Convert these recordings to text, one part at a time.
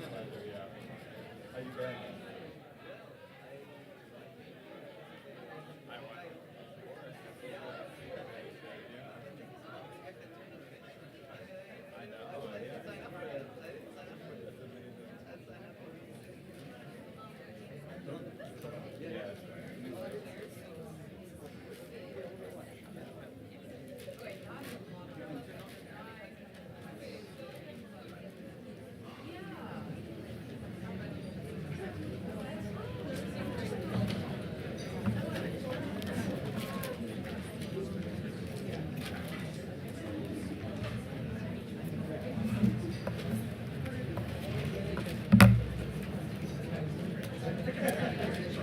How you been?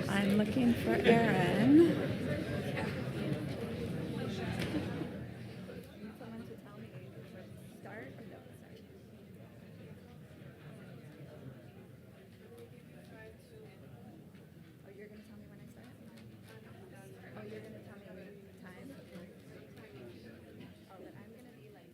I'm looking for Erin. Someone to tell me start or don't start. Oh, you're going to tell me when I start? Oh, you're going to tell me time? Oh, then I'm going to be like...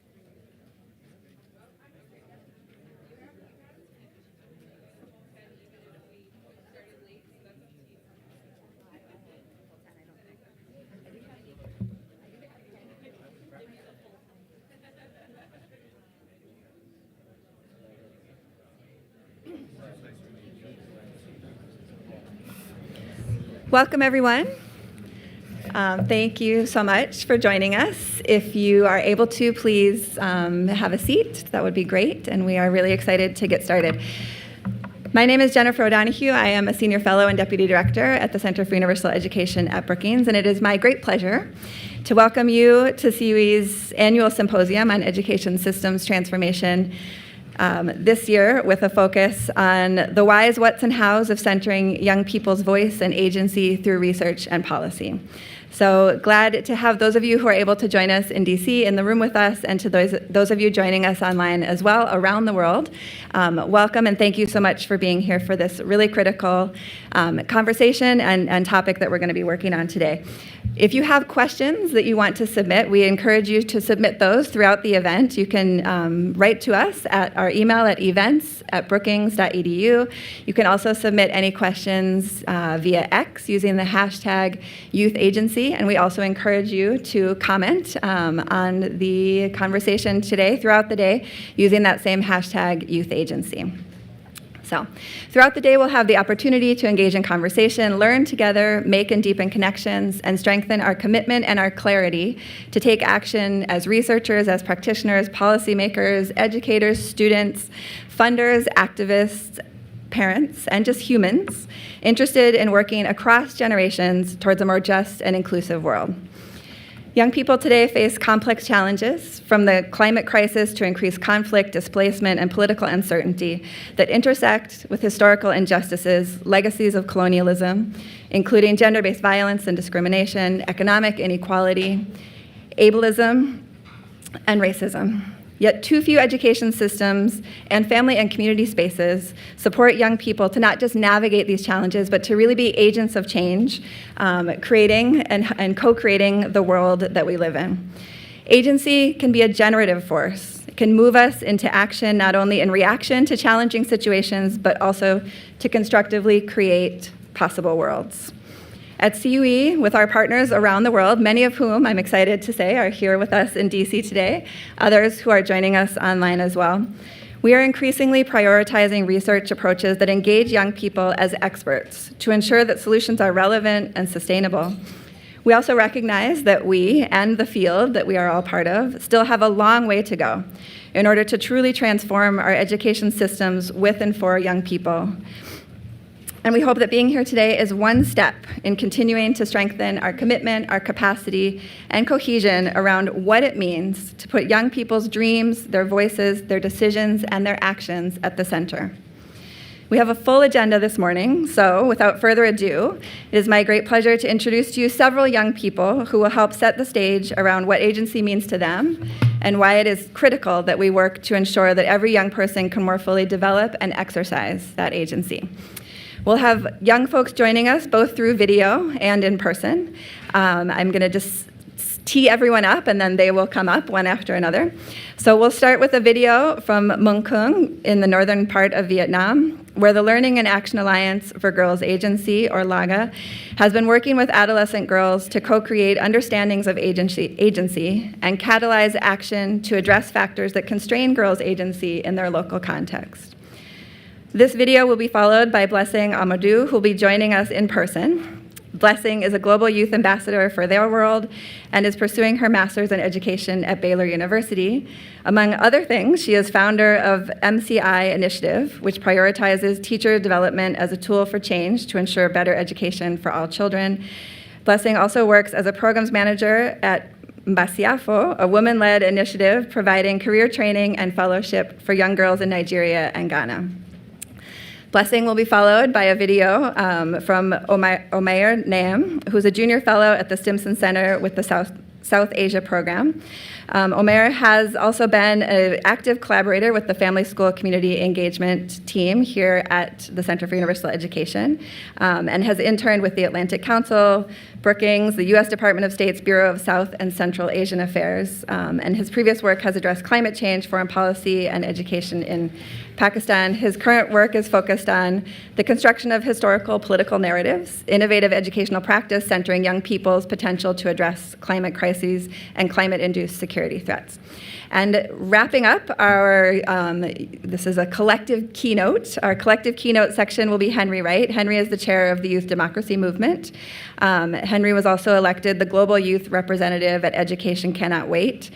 Welcome, everyone. Thank you so much for joining us. If you are able to, please have a seat. That would be great, and we are really excited to get started. My name is Jennifer O'Donohue. I am a Senior Fellow and Deputy Director at the Center for Universal Education at Brookings, and it is my great pleasure to welcome you to CUE's annual symposium on education systems transformation this year, with a focus on the whys, whats, and hows of centering young people's voice and agency through research and policy. So glad to have those of you who are able to join us in DC in the room with us, and to those of you joining us online as well around the world. Welcome, and thank you so much for being here for this really critical conversation and topic that we're going to be working on today. If you have questions that you want to submit, we encourage you to submit those throughout the event. You can write to us at our email at events@brookings.edu. You can also submit any questions via X using the hashtag #YouthAgency, and we also encourage you to comment on the conversation today throughout the day using that same hashtag #YouthAgency. So, throughout the day, we'll have the opportunity to engage in conversation, learn together, make and deepen connections, and strengthen our commitment and our clarity to take action as researchers, as practitioners, policymakers, educators, students, funders, activists, parents, and just humans interested in working across generations towards a more just and inclusive world. Young people today face complex challenges, from the climate crisis to increased conflict, displacement, and political uncertainty, that intersect with historical injustices, legacies of colonialism, including gender-based violence and discrimination, economic inequality, ableism, and racism. Yet too few education systems and family and community spaces support young people to not just navigate these challenges, but to really be agents of change, creating and co-creating the world that we live in. Agency can be a generative force. It can move us into action, not only in reaction to challenging situations, but also to constructively create possible worlds. At CUE, with our partners around the world, many of whom, I'm excited to say, are here with us in DC today, others who are joining us online as well, we are increasingly prioritizing research approaches that engage young people as experts to ensure that solutions are relevant and sustainable. We also recognize that we and the field that we are all part of still have a long way to go in order to truly transform our education systems with and for young people. And we hope that being here today is one step in continuing to strengthen our commitment, our capacity, and cohesion around what it means to put young people's dreams, their voices, their decisions, and their actions at the center. We have a full agenda this morning, so without further ado, it is my great pleasure to introduce to you several young people who will help set the stage around what agency means to them and why it is critical that we work to ensure that every young person can more fully develop and exercise that agency. We'll have young folks joining us both through video and in person. I'm going to just tee everyone up, and then they will come up one after another. So we'll start with a video from Mông Cương in the northern part of Vietnam, where the Learning and Action Alliance for Girls Agency, or LAGA, has been working with adolescent girls to co-create understandings of agency and catalyze action to address factors that constrain girls' agency in their local context. This video will be followed by Blessing Amodu, who will be joining us in person. Blessing is a global youth ambassador for Their World and is pursuing her master's in education at Baylor University. Among other things, she is founder of MCI Initiative, which prioritizes teacher development as a tool for change to ensure better education for all children. Blessing also works as a programs manager at Mbasiafo, a women-led initiative providing career training and fellowship for young girls in Nigeria and Ghana. Blessing will be followed by a video from Omer Naim, who's a junior fellow at the Stimson Center with the South Asia program. Omer has also been an active collaborator with the Family School Community Engagement team here at the Center for Universal Education, and has interned with the Atlantic Council, Brookings, the U.S. Department of State's Bureau of South and Central Asian Affairs, and his previous work has addressed climate change, foreign policy, and education in Pakistan. His current work is focused on the construction of historical political narratives, innovative educational practice centering young people's potential to address climate crises and climate-induced security threats. And wrapping up this is a collective keynote. Our collective keynote section will be Henry Wright. Henry is the chair of the Youth Democracy Movement. Henry was also elected the Global Youth Representative at Education Cannot Wait,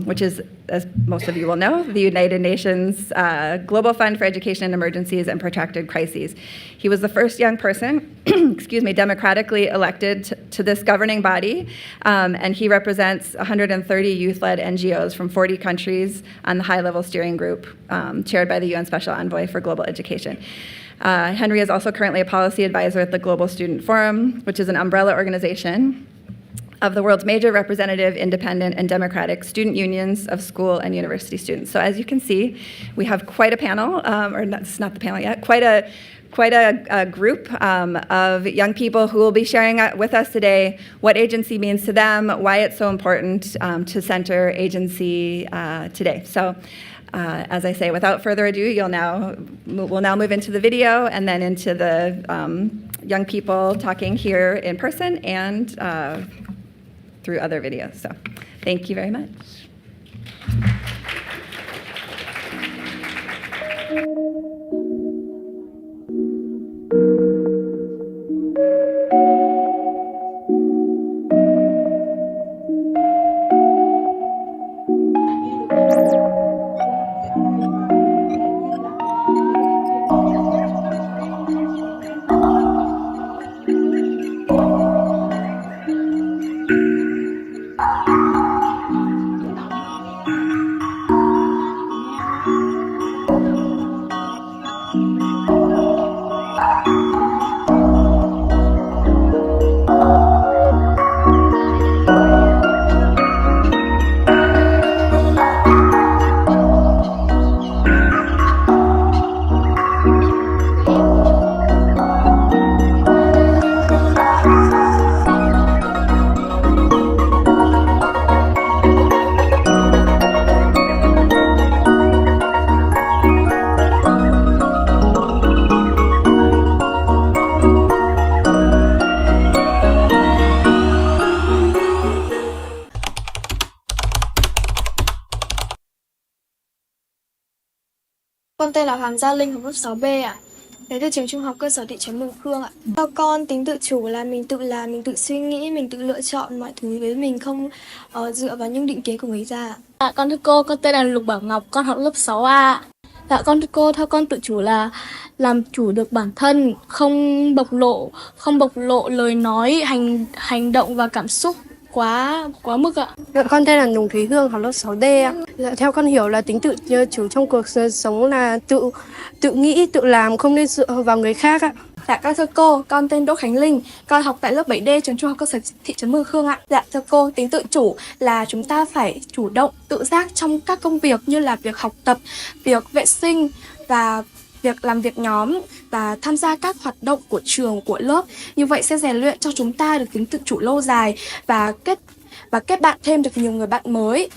which is, as most of you will know, the United Nations Global Fund for Education in Emergencies and Protracted Crises. He was the first young person, democratically elected to this governing body, and he represents 130 youth-led NGOs from 40 countries on the high-level steering group chaired by the UN Special Envoy for Global Education. Henry is also currently a policy advisor at the Global Student Forum, which is an umbrella organization of the world's major representative, independent, and democratic student unions of school and university students. So as you can see, we have quite a panel, it's not the panel yet, quite a group of young people who will be sharing with us today what agency means to them, why it's so important to center agency today. So as I say, without further ado, we'll now move into the video and then into the young people talking here in person and through other videos. So thank you very much. Con tên là Hoàng Gia Linh, học lớp 6B ạ. Đến từ trường trung học cơ sở thị trấn Mường Khương ạ. Theo con, tính tự chủ là mình tự làm, mình tự suy nghĩ, mình tự lựa chọn mọi thứ với mình, không dựa vào những định kiến của người già. Con thưa cô, con tên là Lục Bảo Ngọc, con học lớp 6A. Con thưa cô, theo con tự chủ là làm chủ được bản thân, không bộc lộ lời nói, hành động và cảm xúc quá mức ạ. Con tên là Nùng Thúy Hương, học lớp 6D ạ. Theo con hiểu là tính tự chủ trong cuộc sống là tự nghĩ, tự làm, không nên dựa vào người khác ạ. Con thưa cô, con tên Đỗ Khánh Linh, con học tại lớp 7D trường trung học cơ sở thị trấn Mường Khương ạ. Thưa cô, tính tự chủ là chúng ta phải chủ động, tự giác trong các công việc như là việc học tập, việc vệ sinh và việc làm việc nhóm và tham gia các hoạt động của trường, của lớp. Như vậy sẽ rèn luyện cho chúng ta được tính tự chủ lâu dài và và kết bạn thêm được nhiều người bạn mới,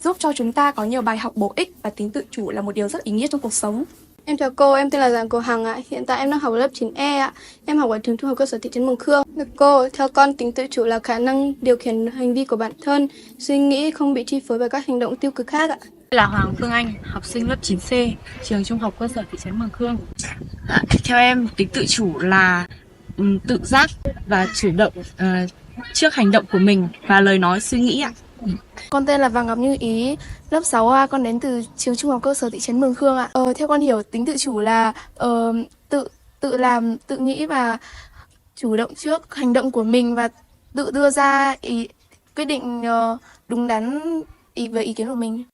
giúp cho chúng ta có nhiều bài học bổ ích, và tính tự chủ là một điều rất ý nghĩa trong cuộc sống. Em chào cô, em tên là Giàng Cổ Hằng ạ. Hiện tại em đang học ở lớp 9E ạ. Em học ở trường Trung học cơ sở thị trấn Mường Khương. Được cô, theo con tính tự chủ là khả năng điều khiển hành vi của bản thân, suy nghĩ không bị chi phối bởi các hành động tiêu cực khác ạ. Là Hoàng Phương Anh, học sinh lớp 9C, trường Trung học cơ sở thị trấn Mường Khương. Theo em, tính tự chủ là tự giác và chủ động trước hành động của mình và lời nói suy nghĩ ạ. Con tên là Vàng Ngọc Như Ý, lớp 6A, con đến từ trường Trung học cơ sở thị trấn Mường Khương ạ. Theo con hiểu, tính tự chủ là tự làm, tự nghĩ và chủ động trước hành động của mình, và tự đưa ra quyết định đúng đắn về ý kiến của mình.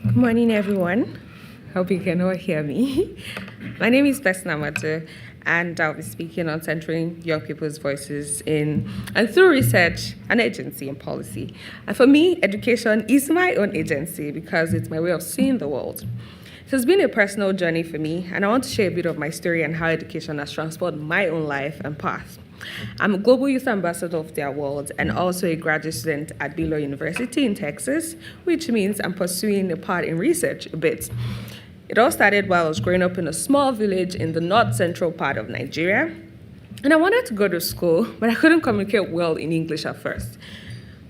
Good morning, everyone. Hope you can all hear me. My name is Amodu, and I'll be speaking on centering young people's voices in and through research and agency and policy. And for me, education is my own agency because it's my way of seeing the world. It has been a personal journey for me, and I want to share a bit of my story and how education has transformed my own life and path. I'm a global youth ambassador of their world and also a graduate student at Baylor University in Texas, which means I'm pursuing a part in research a bit. It all started while I was growing up in a small village in the north central part of Nigeria. And I wanted to go to school, but I couldn't communicate well in English at first.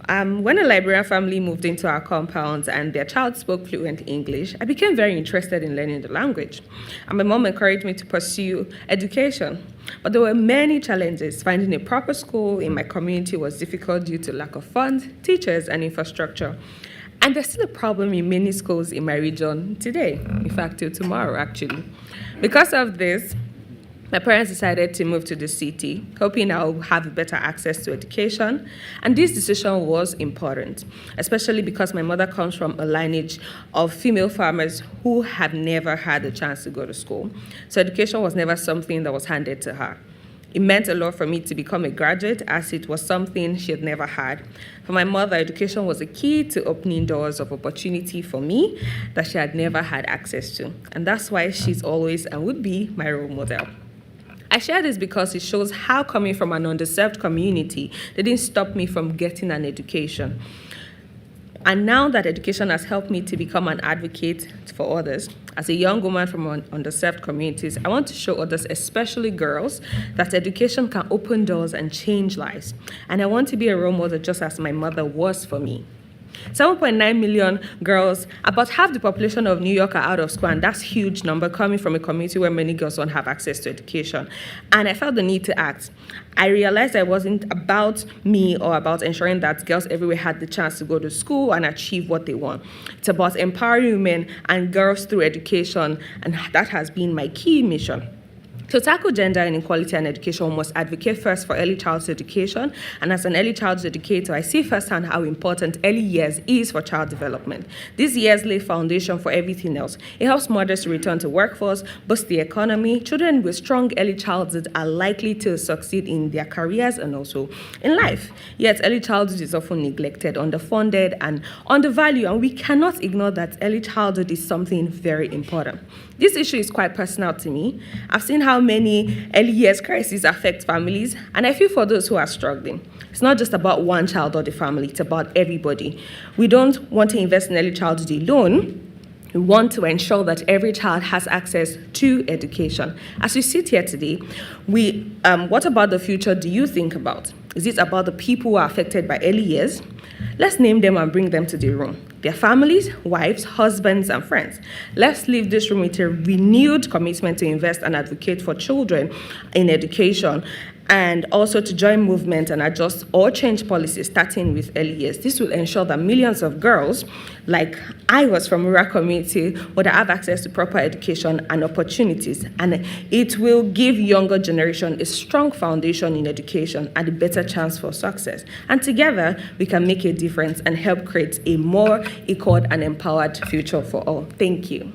When a Liberian family moved into our compound and their child spoke fluent English, I became very interested in learning the language. And my mom encouraged me to pursue education. But there were many challenges. Finding a proper school in my community was difficult due to lack of funds, teachers, and infrastructure. And there's still a problem in many schools in my region today, in fact, till tomorrow, actually. Because of this, my parents decided to move to the city, hoping I'll have better access to education. And this decision was important, especially because my mother comes from a lineage of female farmers who have never had a chance to go to school. So education was never something that was handed to her. It meant a lot for me to become a graduate, as it was something she had never had. For my mother, education was a key to opening doors of opportunity for me that she had never had access to. And that's why she's always and would be my role model. I share this because it shows how coming from an underserved community didn't stop me from getting an education. And now that education has helped me to become an advocate for others, as a young woman from underserved communities, I want to show others, especially girls, that education can open doors and change lives. And I want to be a role model just as my mother was for me. 7.9 million girls, about half the population of New York, are out of school, and that's a huge number coming from a community where many girls don't have access to education. And I felt the need to act. I realized it wasn't about me or about ensuring that girls everywhere had the chance to go to school and achieve what they want. It's about empowering women and girls through education, and that has been my key mission. To tackle gender inequality and education, we must advocate first for early childhood education. And as an early childhood educator, I see firsthand how important early years is for child development. These years lay foundation for everything else. It helps mothers to return to workforce, boost the economy. Children with strong early childhood are likely to succeed in their careers and also in life. Yet early childhood is often neglected, underfunded, and undervalued, and we cannot ignore that early childhood is something very important. This issue is quite personal to me. I've seen how many early years crises affect families, and I feel for those who are struggling. It's not just about one child or the family, it's about everybody. We don't want to invest in early childhood alone. We want to ensure that every child has access to education. As we sit here today, what about the future do you think about? Is it about the people who are affected by early years? Let's name them and bring them to the room. Their families, wives, husbands, and friends. Let's leave this room with a renewed commitment to invest and advocate for children in education, and also to join movement and adjust or change policies starting with early years. This will ensure that millions of girls, like I was from a rural community, would have access to proper education and opportunities. And it will give younger generation a strong foundation in education and a better chance for success. And together, we can make a difference and help create a more equal and empowered future for all. Thank you.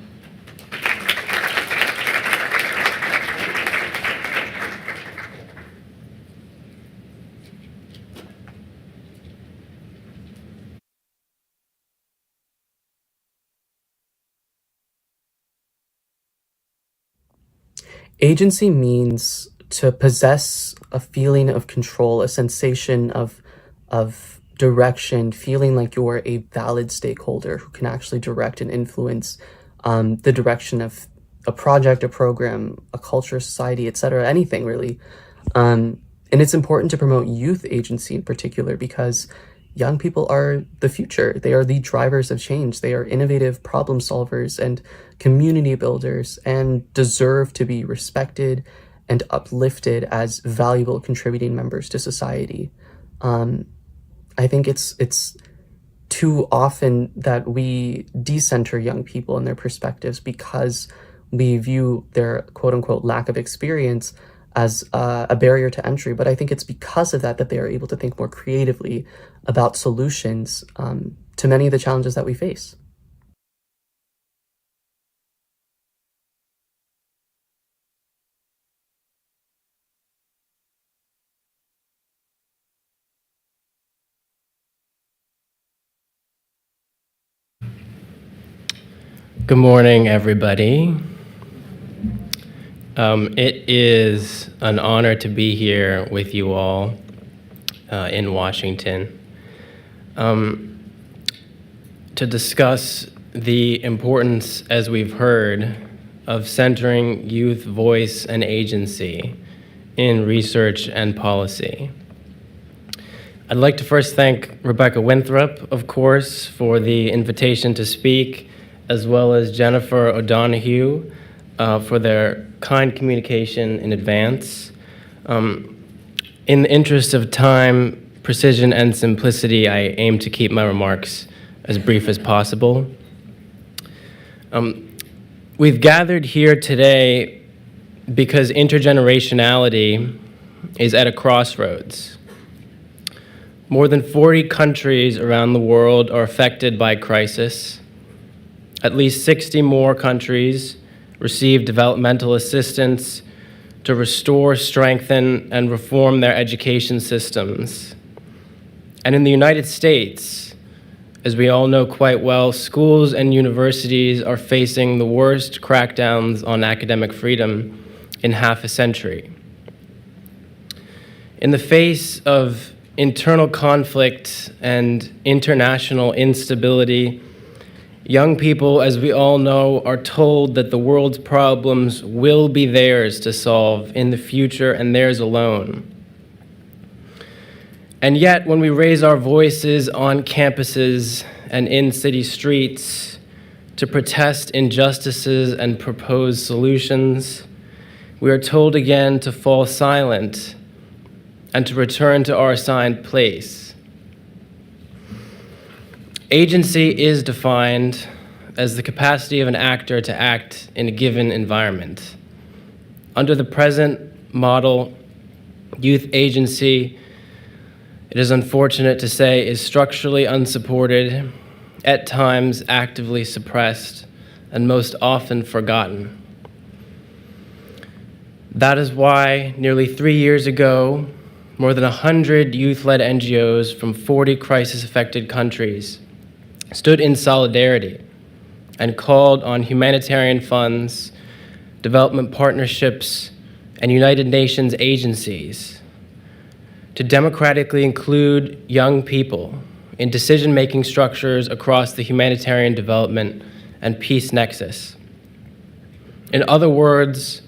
Agency means to possess a feeling of control, a sensation of direction, feeling like you're a valid stakeholder who can actually direct and influence the direction of a project, a program, a culture, society, etc., anything really. And it's important to promote youth agency in particular because young people are the future. They are the drivers of change. They are innovative problem solvers and community builders and deserve to be respected and uplifted as valuable contributing members to society. I think it's too often that we decenter young people and their perspectives because we view their quote unquote lack of experience as a barrier to entry. But I think it's because of that they are able to think more creatively about solutions to many of the challenges that we face. Good morning, everybody. It is an honor to be here with you all in Washington to discuss the importance, as we've heard, of centering youth voice and agency in research and policy. I'd like to first thank Rebecca Winthrop, of course, for the invitation to speak, as well as Jennifer O'Donoghue for their kind communication in advance. In the interest of time, precision, and simplicity, I aim to keep my remarks as brief as possible. We've gathered here today because intergenerationality is at a crossroads. More than 40 countries around the world are affected by crisis. At least 60 more countries receive developmental assistance to restore, strengthen, and reform their education systems. And in the United States, as we all know quite well, schools and universities are facing the worst crackdowns on academic freedom in half a century. In the face of internal conflict and international instability, young people, as we all know, are told that the world's problems will be theirs to solve in the future and theirs alone. And yet, when we raise our voices on campuses and in city streets to protest injustices and propose solutions, we are told again to fall silent and to return to our assigned place. Agency is defined as the capacity of an actor to act in a given environment. Under the present model, youth agency, it is unfortunate to say, is structurally unsupported, at times actively suppressed, and most often forgotten. That is why nearly 3 years ago, more than 100 youth-led NGOs from 40 crisis-affected countries stood in solidarity and called on humanitarian funds, development partnerships, and United Nations agencies to democratically include young people in decision-making structures across the humanitarian development and peace nexus. In other words,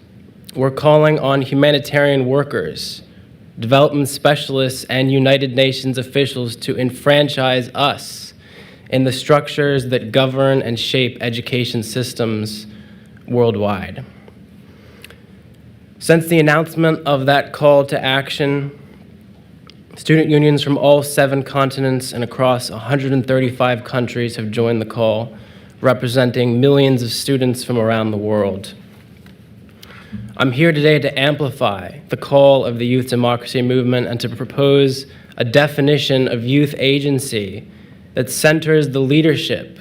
we're calling on humanitarian workers, development specialists, and United Nations officials to enfranchise us in the structures that govern and shape education systems worldwide. Since the announcement of that call to action, student unions from all 7 continents and across 135 countries have joined the call, representing millions of students from around the world. I'm here today to amplify the call of the youth democracy movement and to propose a definition of youth agency that centers the leadership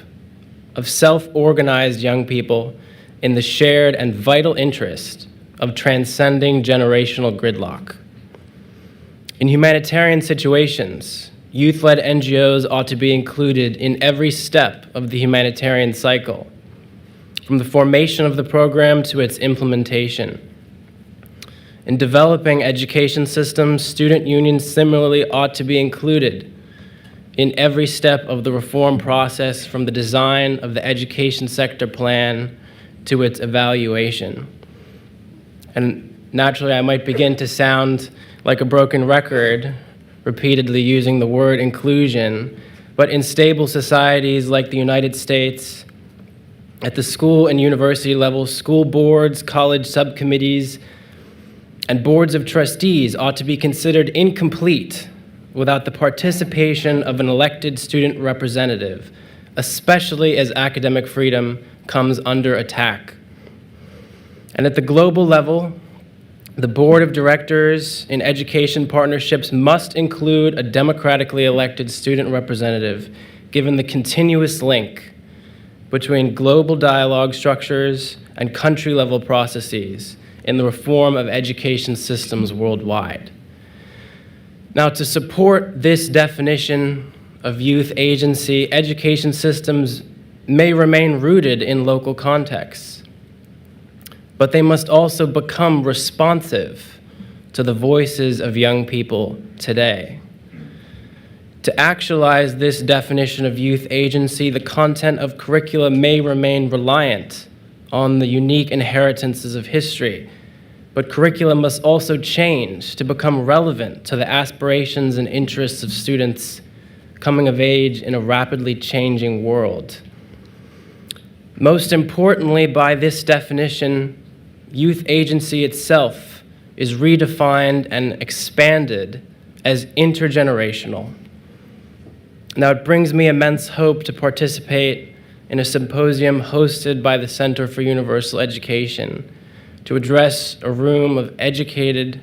of self-organized young people in the shared and vital interest of transcending generational gridlock. In humanitarian situations, youth-led NGOs ought to be included in every step of the humanitarian cycle, from the formation of the program to its implementation. In developing education systems, student unions similarly ought to be included in every step of the reform process, from the design of the education sector plan to its evaluation. And naturally, I might begin to sound like a broken record, repeatedly using the word inclusion, but in stable societies like the United States, at the school and university level, school boards, college subcommittees, and boards of trustees ought to be considered incomplete without the participation of an elected student representative, especially as academic freedom comes under attack. And at the global level, the board of directors in education partnerships must include a democratically elected student representative, given the continuous link between global dialogue structures and country-level processes in the reform of education systems worldwide. Now, to support this definition of youth agency, education systems may remain rooted in local contexts, but they must also become responsive to the voices of young people today. To actualize this definition of youth agency, the content of curricula may remain reliant on the unique inheritances of history, but curricula must also change to become relevant to the aspirations and interests of students coming of age in a rapidly changing world. Most importantly, by this definition, youth agency itself is redefined and expanded as intergenerational. Now, it brings me immense hope to participate in a symposium hosted by the Center for Universal Education to address a room of educated,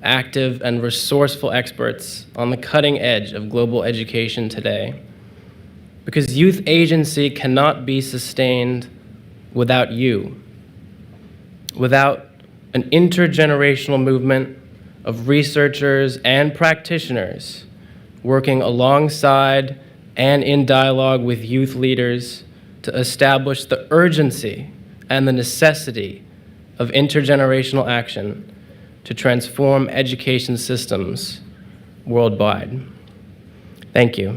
active, and resourceful experts on the cutting edge of global education today. Because youth agency cannot be sustained without you, without an intergenerational movement of researchers and practitioners working alongside and in dialogue with youth leaders to establish the urgency and the necessity of intergenerational action to transform education systems worldwide. Thank you.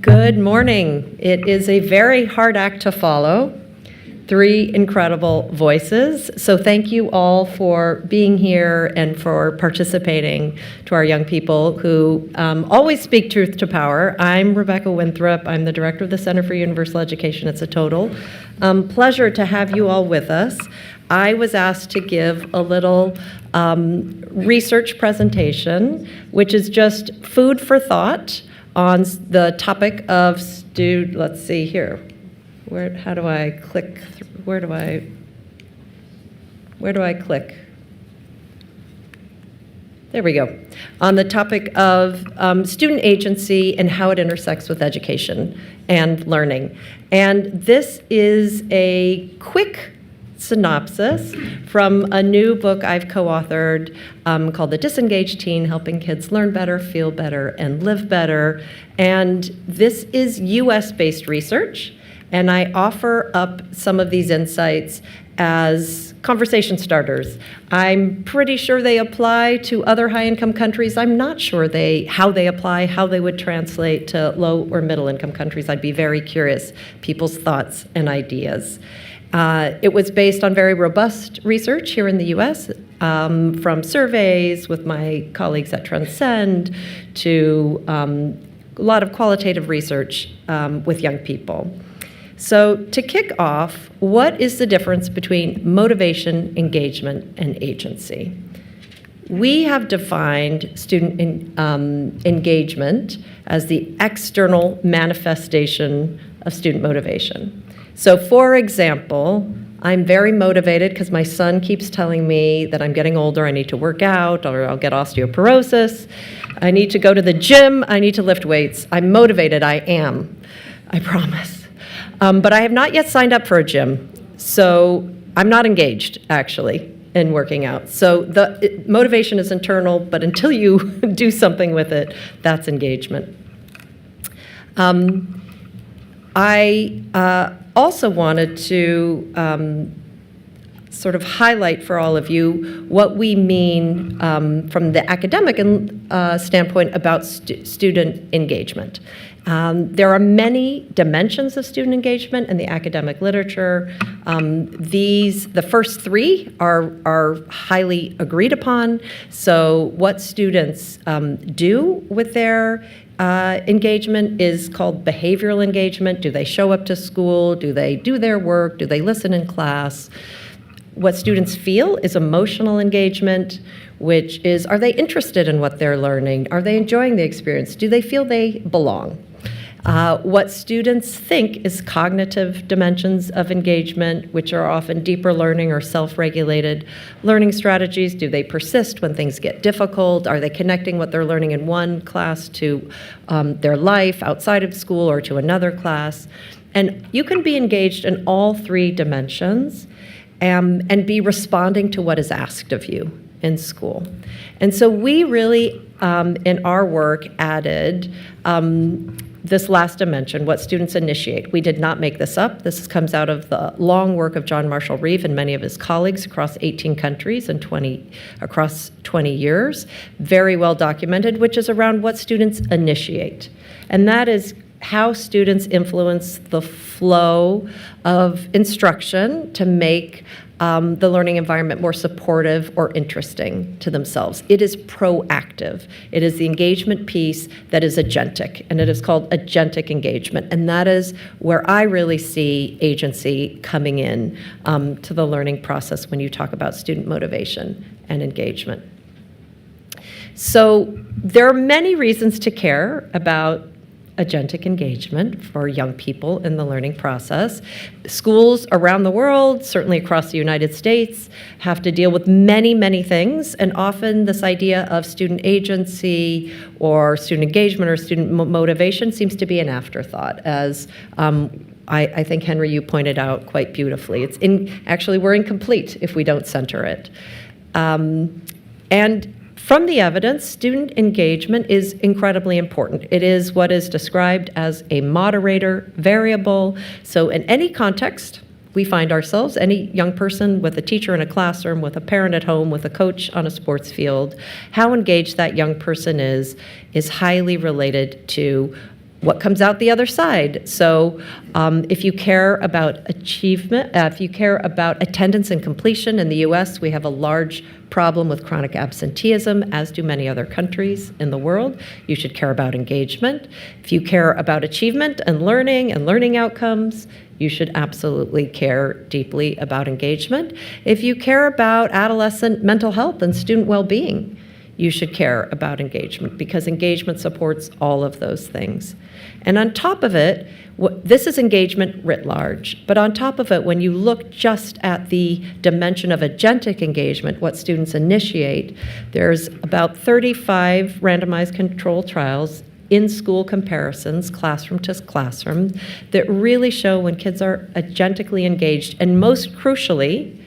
Good morning. It is a very hard act to follow. 3 incredible voices. So thank you all for being here and for participating, to our young people who always speak truth to power. I'm Rebecca Winthrop. I'm the director of the Center for Universal Education. It's a total pleasure to have you all with us. I was asked to give a little research presentation, which is just food for thought on the topic of let's see here. How do I click? Where do I click? There we go. On the topic of student agency and how it intersects with education and learning. And this is a quick synopsis from a new book I've co-authored called The Disengaged Teen, Helping Kids Learn Better, Feel Better, and Live Better. And this is US-based research. And I offer up some of these insights as conversation starters. I'm pretty sure they apply to other high-income countries. I'm not sure how they apply, how they would translate to low or middle-income countries. I'd be very curious, people's thoughts and ideas. It was based on very robust research here in the US, from surveys with my colleagues at Transcend to a lot of qualitative research with young people. So to kick off, what is the difference between motivation, engagement, and agency? We have defined student engagement as the external manifestation of student motivation. So for example, I'm very motivated because my son keeps telling me that I'm getting older, I need to work out, or I'll get osteoporosis. I need to go to the gym, I need to lift weights. I'm motivated, I promise. But I have not yet signed up for a gym, so I'm not engaged, actually, in working out. So the motivation is internal, but until you do something with it, that's engagement. I also wanted to sort of highlight for all of you what we mean from the academic standpoint about student engagement. There are many dimensions of student engagement in the academic literature. The first three are highly agreed upon. So what students do with their engagement is called behavioral engagement. Do they show up to school? Do they do their work? Do they listen in class? What students feel is emotional engagement, which is, are they interested in what they're learning? Are they enjoying the experience? Do they feel they belong? What students think is cognitive dimensions of engagement, which are often deeper learning or self-regulated learning strategies. Do they persist when things get difficult? Are they connecting what they're learning in one class to their life outside of school or to another class? And you can be engaged in all three dimensions and be responding to what is asked of you in school. And so we really, in our work, added this last dimension, what students initiate. We did not make this up. This comes out of the long work of John Marshall Reeve and many of his colleagues across 18 countries and across 20 years, very well documented, which is around what students initiate. And that is how students influence the flow of instruction to make the learning environment more supportive or interesting to themselves. It is proactive. It is the engagement piece that is agentic, and it is called agentic engagement. And that is where I really see agency coming in to the learning process when you talk about student motivation and engagement. So there are many reasons to care about agentic engagement for young people in the learning process. Schools around the world, certainly across the United States, have to deal with many, many things, and often this idea of student agency or student engagement or student motivation seems to be an afterthought, as I think, Henry, you pointed out quite beautifully. Actually, we're incomplete if we don't center it. And from the evidence, student engagement is incredibly important. It is what is described as a moderator variable. So in any context we find ourselves, any young person with a teacher in a classroom, with a parent at home, with a coach on a sports field, how engaged that young person is highly related to what comes out the other side. So if you care about achievement, if you care about attendance and completion, in the US we have a large problem with chronic absenteeism, as do many other countries in the world. You should care about engagement. If you care about achievement and learning outcomes, you should absolutely care deeply about engagement. If you care about adolescent mental health and student well-being, you should care about engagement, because engagement supports all of those things. And on top of it, this is engagement writ large, but on top of it, when you look just at the dimension of agentic engagement, what students initiate, there's about 35 randomized controlled trials in school comparisons, classroom to classroom, that really show when kids are agentically engaged, and most crucially,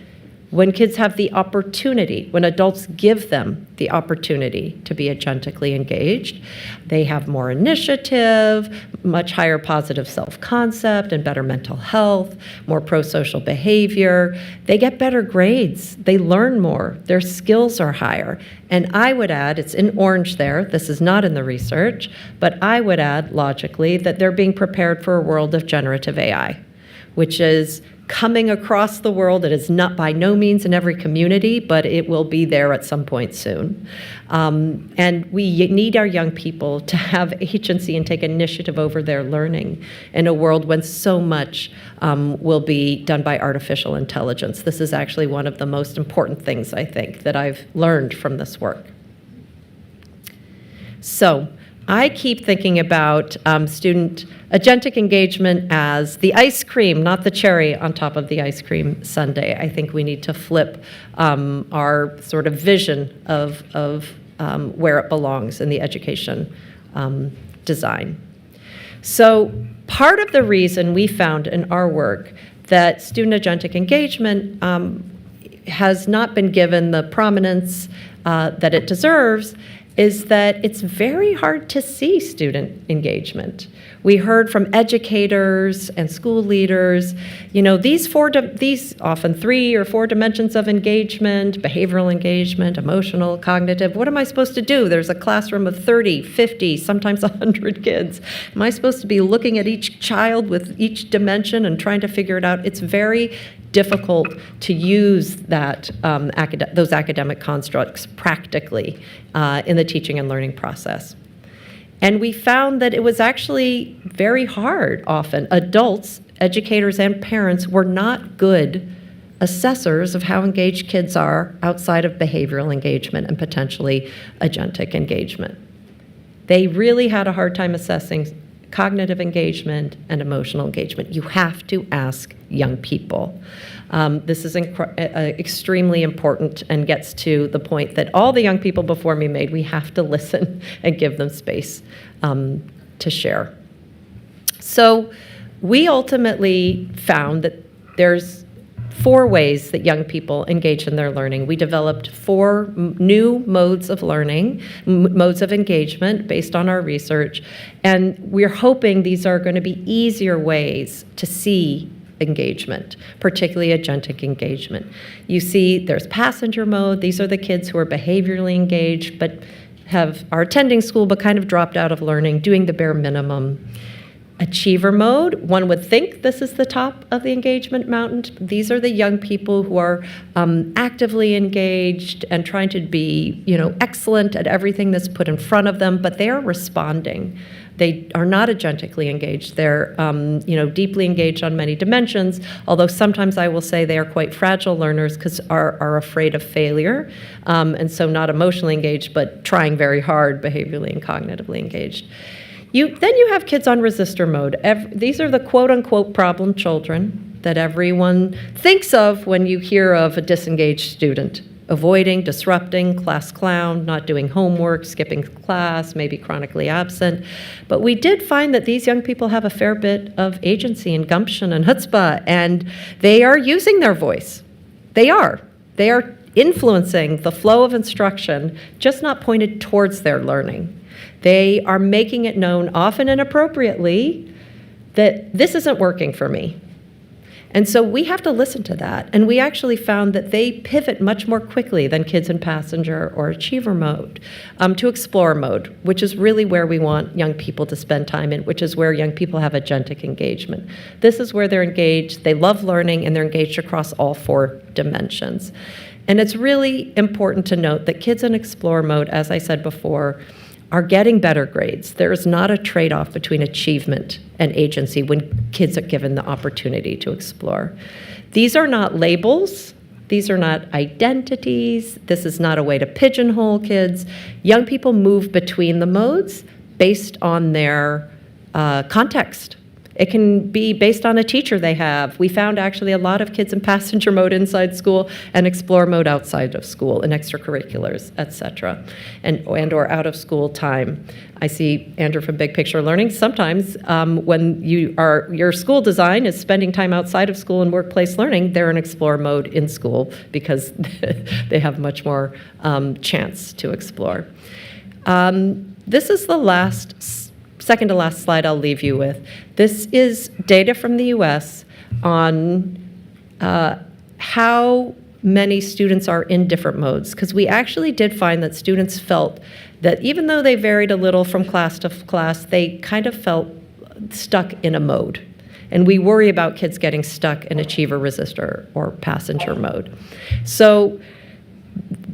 when kids have the opportunity, when adults give them the opportunity to be agentically engaged, they have more initiative, much higher positive self-concept and better mental health, more pro-social behavior. They get better grades. They learn more. Their skills are higher. And I would add, it's in orange there, this is not in the research, but I would add logically that they're being prepared for a world of generative AI, which is coming across the world. It is not by no means in every community, but it will be there at some point soon. And we need our young people to have agency and take initiative over their learning in a world when so much will be done by artificial intelligence. This is actually one of the most important things, I think, that I've learned from this work. So I keep thinking about student agentic engagement as the ice cream, not the cherry on top of the ice cream sundae. I think we need to flip our sort of vision of where it belongs in the education design. So part of the reason we found in our work that student agentic engagement has not been given the prominence that it deserves is that it's very hard to see student engagement. We heard from educators and school leaders, these often 3 or 4 dimensions of engagement: behavioral engagement, emotional, cognitive. What am I supposed to do? There's a classroom of 30, 50, sometimes 100 kids. Am I supposed to be looking at each child with each dimension and trying to figure it out? It's very difficult to use those academic constructs practically in the teaching and learning process. And we found that it was actually very hard often. Adults, educators, and parents were not good assessors of how engaged kids are outside of behavioral engagement and potentially agentic engagement. They really had a hard time assessing cognitive engagement and emotional engagement. You have to ask young people. This is extremely important and gets to the point that all the young people before me made. We have to listen and give them space to share. So we ultimately found that there's 4 ways that young people engage in their learning. We developed 4 new modes of learning, modes of engagement based on our research, and we're hoping these are going to be easier ways to see engagement, particularly agentic engagement. You see there's passenger mode. These are the kids who are behaviorally engaged but are attending school but kind of dropped out of learning, doing the bare minimum. Achiever mode, one would think this is the top of the engagement mountain. These are the young people who are actively engaged and trying to be, excellent at everything that's put in front of them, but they are responding. They are not agentically engaged. They're, deeply engaged on many dimensions, although sometimes I will say they are quite fragile learners because are afraid of failure, and so not emotionally engaged, but trying very hard, behaviorally and cognitively engaged. Then you have kids on resistor mode. These are the quote-unquote problem children that everyone thinks of when you hear of a disengaged student. Avoiding, disrupting, class clown, not doing homework, skipping class, maybe chronically absent. But we did find that these young people have a fair bit of agency and gumption and chutzpah, and they are using their voice. They are influencing the flow of instruction, just not pointed towards their learning. They are making it known, often inappropriately, that this isn't working for me. And so we have to listen to that. And we actually found that they pivot much more quickly than kids in passenger or achiever mode to explorer mode, which is really where we want young people to spend time in, which is where young people have agentic engagement. This is where they're engaged, they love learning, and they're engaged across all 4 dimensions. And it's really important to note that kids in explorer mode, as I said before, are getting better grades. There is not a trade-off between achievement and agency when kids are given the opportunity to explore. These are not labels. These are not identities. This is not a way to pigeonhole kids. Young people move between the modes based on their context. It can be based on a teacher they have. We found actually a lot of kids in passenger mode inside school and explorer mode outside of school in extracurriculars, et cetera, and or out of school time. I see Andrew from Big Picture Learning. Sometimes when your school design is spending time outside of school and workplace learning, they're in explorer mode in school because they have much more chance to explore. This is the second to last slide I'll leave you with. This is data from the US on how many students are in different modes, because we actually did find that students felt that even though they varied a little from class to class, they kind of felt stuck in a mode. And we worry about kids getting stuck in achiever, resistor, or passenger mode. So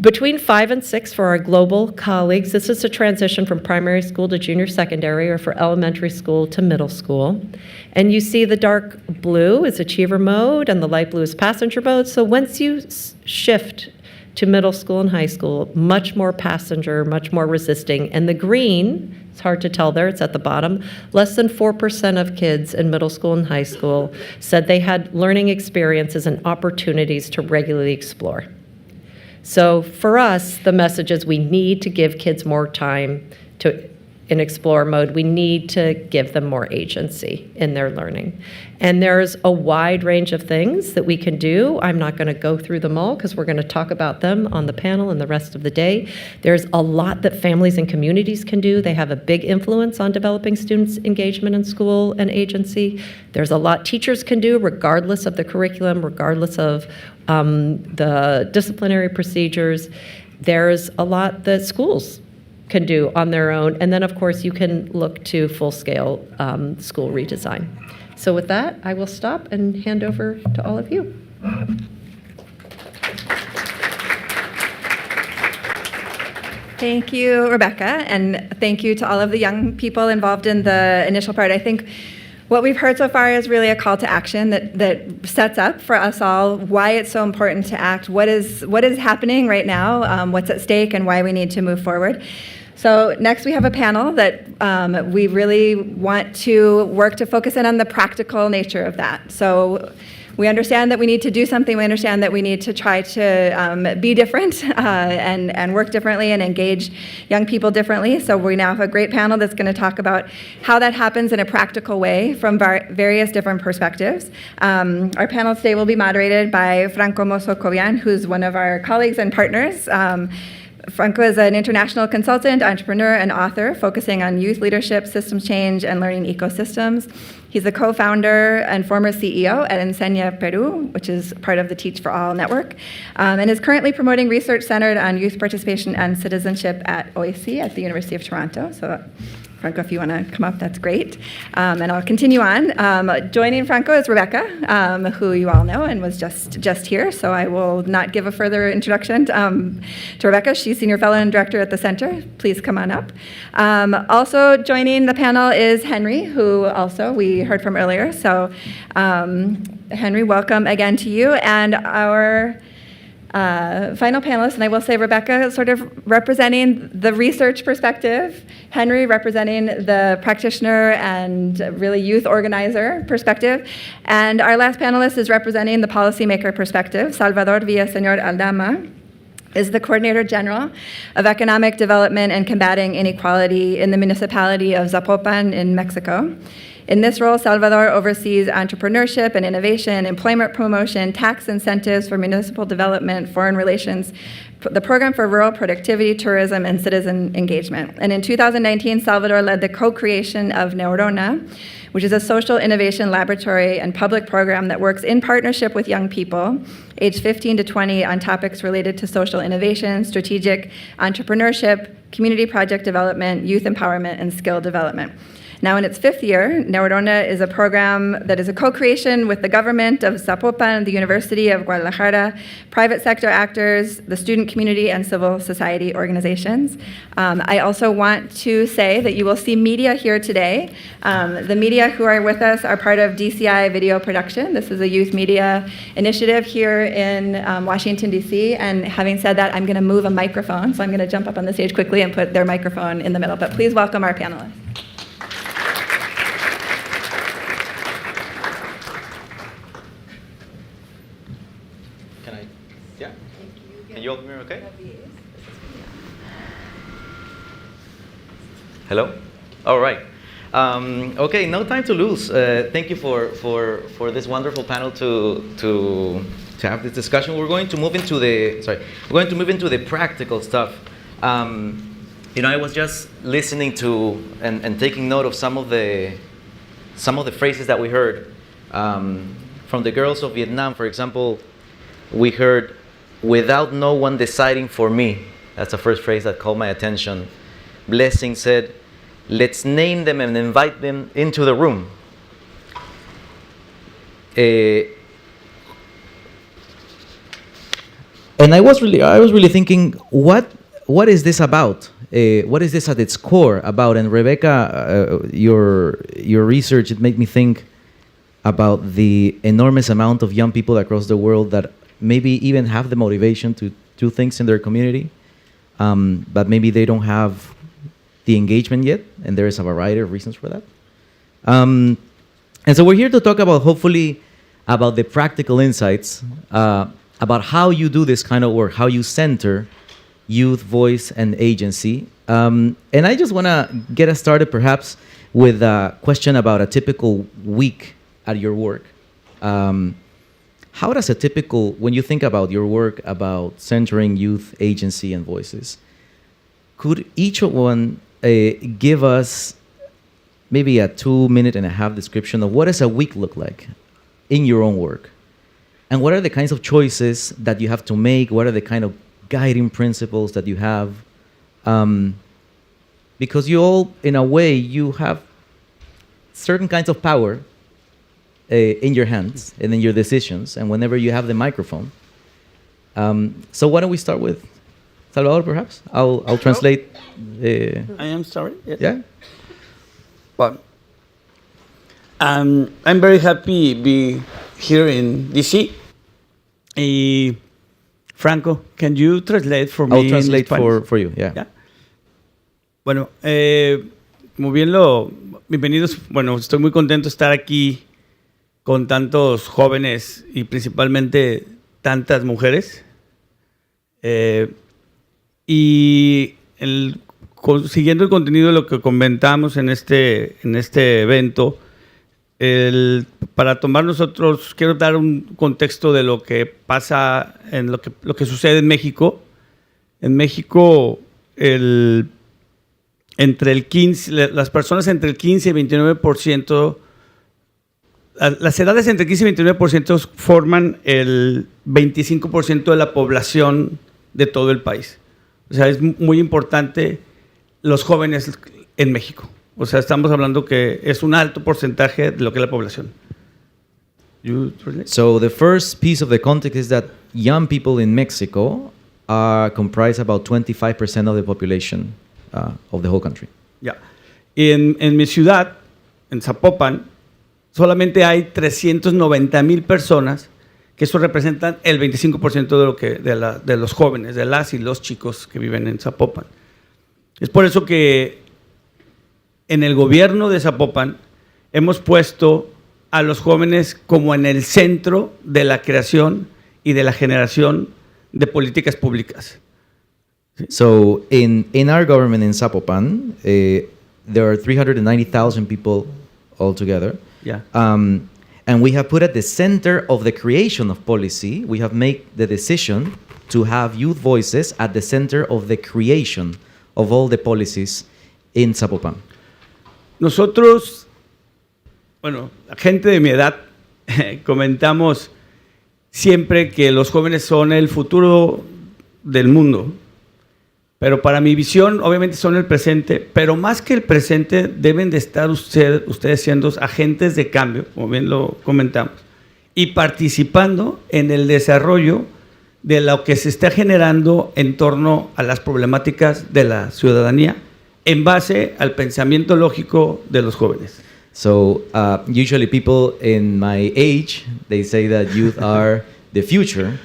between 5 and 6 for our global colleagues, this is a transition from primary school to junior secondary, or for elementary school to middle school. And you see the dark blue is achiever mode and the light blue is passenger mode. So once you shift to middle school and high school, much more passenger, much more resisting. And the green, it's hard to tell there, it's at the bottom, less than 4% of kids in middle school and high school said they had learning experiences and opportunities to regularly explore. So for us, the message is we need to give kids more time to in explore mode, we need to give them more agency in their learning. And there's a wide range of things that we can do. I'm not going to go through them all because we're going to talk about them on the panel and the rest of the day. There's a lot that families and communities can do. They have a big influence on developing students' engagement in school and agency. There's a lot teachers can do regardless of the curriculum, regardless of the disciplinary procedures. There's a lot that schools can do on their own. And then, of course, you can look to full-scale school redesign. So with that, I will stop and hand over to all of you. Thank you, Rebecca, and thank you to all of the young people involved in the initial part. I think what we've heard so far is really a call to action that sets up for us all why it's so important to act, what is happening right now, what's at stake, and why we need to move forward. So next we have a panel that we really want to work to focus in on the practical nature of that. So we understand that we need to do something. We understand that we need to try to be different and work differently and engage young people differently. So we now have a great panel that's going to talk about how that happens in a practical way from various different perspectives. Our panel today will be moderated by Franco Mosso-Cobian, who's one of our colleagues and partners. Franco is an international consultant, entrepreneur, and author focusing on youth leadership, systems change, and learning ecosystems. He's the co-founder and former CEO at Enseña Peru, which is part of the Teach for All network, and is currently promoting research centered on youth participation and citizenship at OAC at the University of Toronto. So, Franco, if you want to come up, that's great. And I'll continue on. Joining Franco is Rebecca, who you all know and was just here. So I will not give a further introduction to Rebecca. She's Senior Fellow and Director at the Center. Please come on up. Also joining the panel is Henry, who also we heard from earlier. So Henry, welcome again to you. And our final panelist, and I will say Rebecca sort of representing the research perspective, Henry representing the practitioner and really youth organizer perspective, and our last panelist is representing the policymaker perspective. Salvador Villaseñor Aldama is the Coordinator General of Economic Development and Combating Inequality in the municipality of Zapopan in Mexico. In this role, Salvador oversees entrepreneurship and innovation, employment promotion, tax incentives for municipal development, foreign relations, the program for rural productivity, tourism, and citizen engagement. And in 2019, Salvador led the co-creation of Neurona, which is a social innovation laboratory and public program that works in partnership with young people, aged 15 to 20, on topics related to social innovation, strategic entrepreneurship, community project development, youth empowerment, and skill development. Now in its fifth year, Neurona is a program that is a co-creation with the government of Zapopan, the University of Guadalajara, private sector actors, the student community, and civil society organizations. I also want to say that you will see media here today. The media who are with us are part of DCI Video Production. This is a youth media initiative here in Washington, D.C. And having said that, I'm going to move a microphone, so I'm going to jump up on the stage quickly and put their microphone in the middle. But please welcome our panelists. You all hear me okay? Hello? All right. Okay, no time to lose. Thank you for this wonderful panel to have this discussion. We're going to move into the practical stuff. I was just listening to and taking note of some of the phrases that we heard from the girls of Vietnam. For example, we heard, "Without no one deciding for me." That's the first phrase that caught my attention. Blessing said, "Let's name them and invite them into the room." And I was really thinking, what is this about? What is this at its core about? And Rebecca, your research, it made me think about the enormous amount of young people across the world that maybe even have the motivation to do things in their community, but maybe they don't have the engagement yet, and there is a variety of reasons for that. And so we're here to talk about, hopefully, about the practical insights, about how you do this kind of work, how you center youth voice and agency And I just want to get us started perhaps with a question about a typical week at your work. How does a typical, when you think about your work about centering youth agency and voices, could each one give us maybe a 2.5-minute description of what does a week look like in your own work? And what are the kinds of choices that you have to make? What are the kind of guiding principles that you have? Because you all, in a way, you have certain kinds of power in your hands and in your decisions, and whenever you have the microphone. So why don't we start with Salvador, perhaps? I'll translate. I am sorry. Yes. Yeah. Well, I'm very happy to be here in DC. Franco, can you translate for me? I'll translate for you. Yeah. Yeah. Bueno, como bien bienvenidos. Bueno, estoy muy contento de estar aquí con tantos jóvenes y principalmente tantas mujeres. Siguiendo el contenido de lo que comentamos en este evento, para tomar nosotros, quiero dar un contexto de lo que pasa, en lo que sucede en México. En México, las personas entre el 15 y 29%, las edades entre el 15 y 29% forman el 25% de la población de todo el país. O sea, es muy importante los jóvenes en México. O sea, estamos hablando que es un alto porcentaje de lo que es la población. So the first piece of the context is that young people in Mexico comprise about 25% of the population of the whole country. Ya. En mi ciudad, en Zapopan, solamente hay 390,000 personas, que eso representan el 25% de los jóvenes, de las y los chicos que viven en Zapopan. Es por eso que en el gobierno de Zapopan hemos puesto a los jóvenes como en el centro de la creación y de la generación de políticas públicas. So in our government in Zapopan, there are 390,000 people altogether. Yeah. And we have put at the center of the creation of policy, we have made the decision to have youth voices at the center of the creation of all the policies in Zapopan. Nosotros, bueno, la gente de mi edad, comentamos siempre que los jóvenes son el futuro del mundo. Pero para mi visión, obviamente son el presente, pero más que el presente, deben de estar ustedes siendo agentes de cambio, como bien lo comentamos, y participando en el desarrollo de lo que se está generando en torno a las problemáticas de la ciudadanía, en base al pensamiento lógico de los jóvenes. So usually people in my age, they say that youth are the future.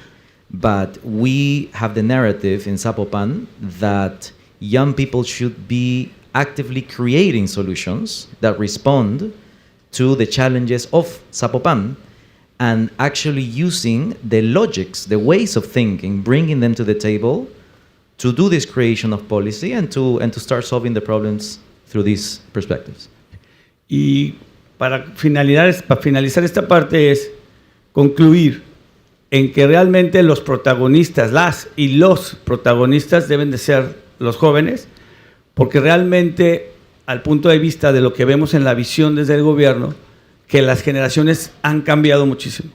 But we have the narrative in Zapopan that young people should be actively creating solutions that respond to the challenges of Zapopan and actually using the logics, the ways of thinking, bringing them to the table to do this creation of policy and to start solving the problems through these perspectives. Y para finalizar esta parte es concluir en que realmente los protagonistas, los protagonistas deben de ser los jóvenes, porque realmente, al punto de vista de lo que vemos en la visión desde el gobierno, que las generaciones han cambiado muchísimo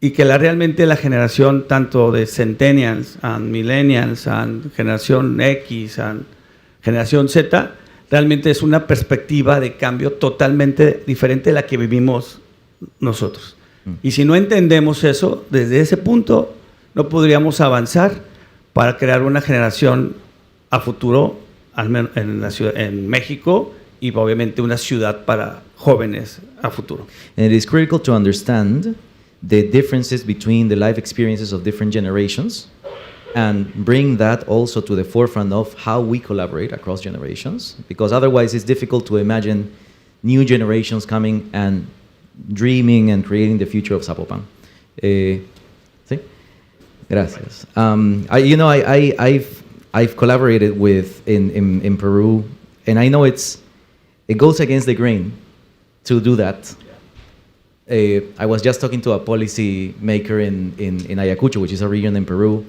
y que realmente la generación tanto de centennials, and millennials, and generación X, and generación Z, realmente es una perspectiva de cambio totalmente diferente a la que vivimos nosotros. Y si no entendemos eso, desde ese punto no podríamos avanzar para crear una generación a futuro en México y obviamente una ciudad para jóvenes a futuro. And it is critical to understand the differences between the life experiences of different generations and bring that also to the forefront of how we collaborate across generations, because otherwise it's difficult to imagine new generations coming and dreaming and creating the future of Zapopan. ¿Sí? Gracias. I've collaborated with in Peru, and I know it goes against the grain to do that. I was just talking to a policy maker in Ayacucho, which is a region in Peru,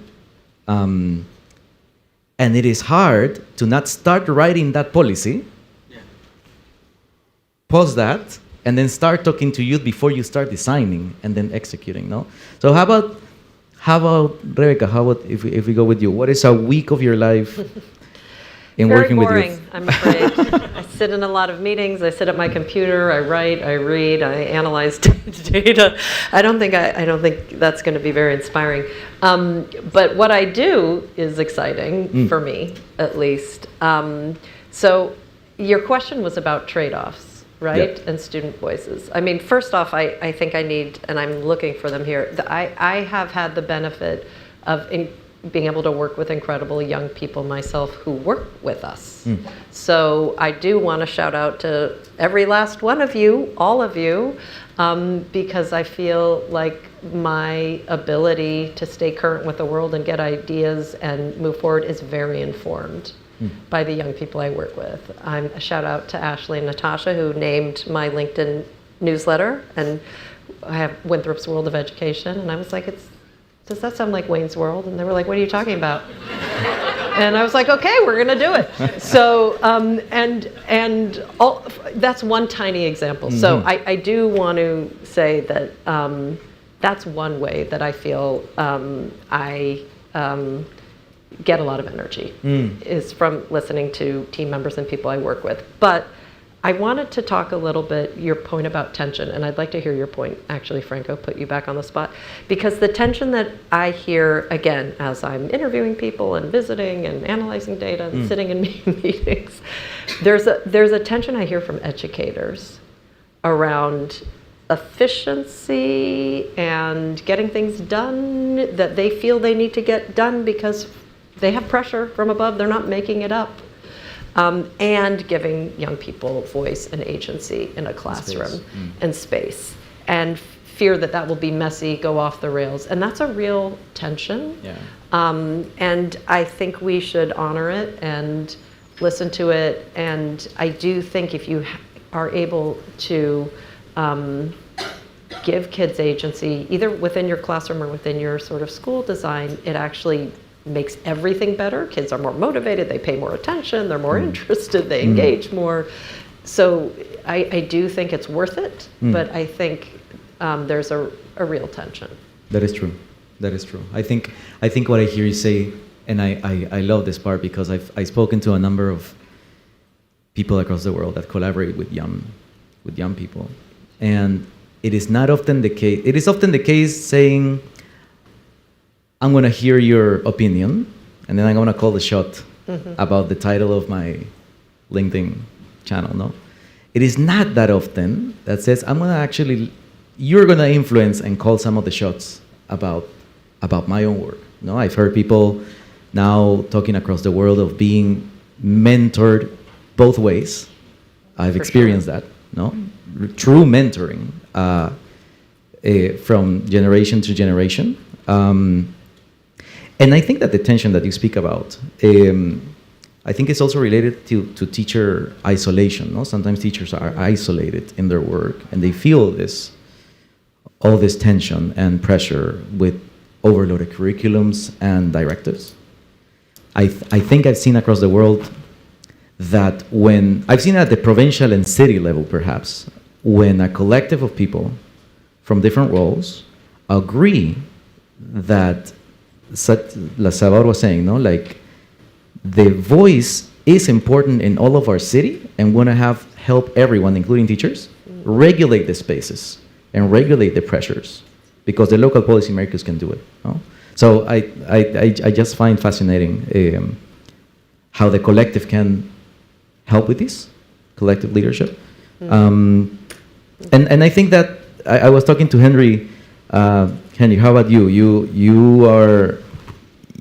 and it is hard to not start writing that policy, pause that, and then start talking to youth before you start designing and then executing. No. So how about Rebecca? How about if we go with you? What is a week of your life in Very working boring, with youth? I'm afraid. I sit in a lot of meetings. I sit at my computer. I write. I read. I analyze data. I don't think that's going to be very inspiring. But what I do is exciting for me, at least. So your question was about trade-offs, right? Yep. And student voices. I mean, first off, I think I need, and I'm looking for them here. I have had the benefit of being able to work with incredible young people myself who work with us. So I do want to shout out to every last one of you, all of you, because I feel like my ability to stay current with the world and get ideas and move forward is very informed by the young people I work with. A shout out to Ashley and Natasha, who named my LinkedIn newsletter, and I have Winthrop's World of Education, and I was like, does that sound like Wayne's World? And they were like, what are you talking about? And I was like, okay, we're gonna do it. So, that's one tiny example. So I do want to say that that's one way that I feel I get a lot of energy, is from listening to team members and people I work with. But I wanted to talk a little bit, your point about tension, and I'd like to hear your point, actually, Franco, put you back on the spot, because the tension that I hear, again, as I'm interviewing people and visiting and analyzing data and sitting in meetings, there's a tension I hear from educators around efficiency and getting things done that they feel they need to get done because they have pressure from above, they're not making it up. And giving young people voice and agency in a classroom and space, and fear that will be messy, go off the rails, and that's a real tension. Yeah. And I think we should honor it and listen to it. And I do think if you are able to give kids agency, either within your classroom or within your sort of school design, it actually makes everything better. Kids are more motivated, they pay more attention, they're more interested, they engage more. So I do think it's worth it, but I think there's a real tension. That is true. That is true. I think what I hear you say, and I love this part because I've spoken to a number of people across the world that collaborate with young people, and it is not often the case. It is often the case saying, I'm going to hear your opinion, and then I'm going to call the shot about the title of my LinkedIn channel, no? It is not that often that says, you're going to influence and call some of the shots about my own work. No, I've heard people now talking across the world of being mentored both ways. I've experienced that, no? True mentoring from generation to generation. And I think that the tension that you speak about, I think it's also related to teacher isolation. No? Sometimes teachers are isolated in their work, and they feel all this tension and pressure with overloaded curriculums and directives. I think I've seen across the world that I've seen at the provincial and city level perhaps, when a collective of people from different roles agree that, like Salvador was saying, no, like the voice is important in all of our city, and want to help everyone, including teachers, regulate the spaces and regulate the pressures, because the local policymakers can do it. No? So I just find fascinating how the collective can help with this collective leadership, and I think that I was talking to Henry. Henry, how about you? You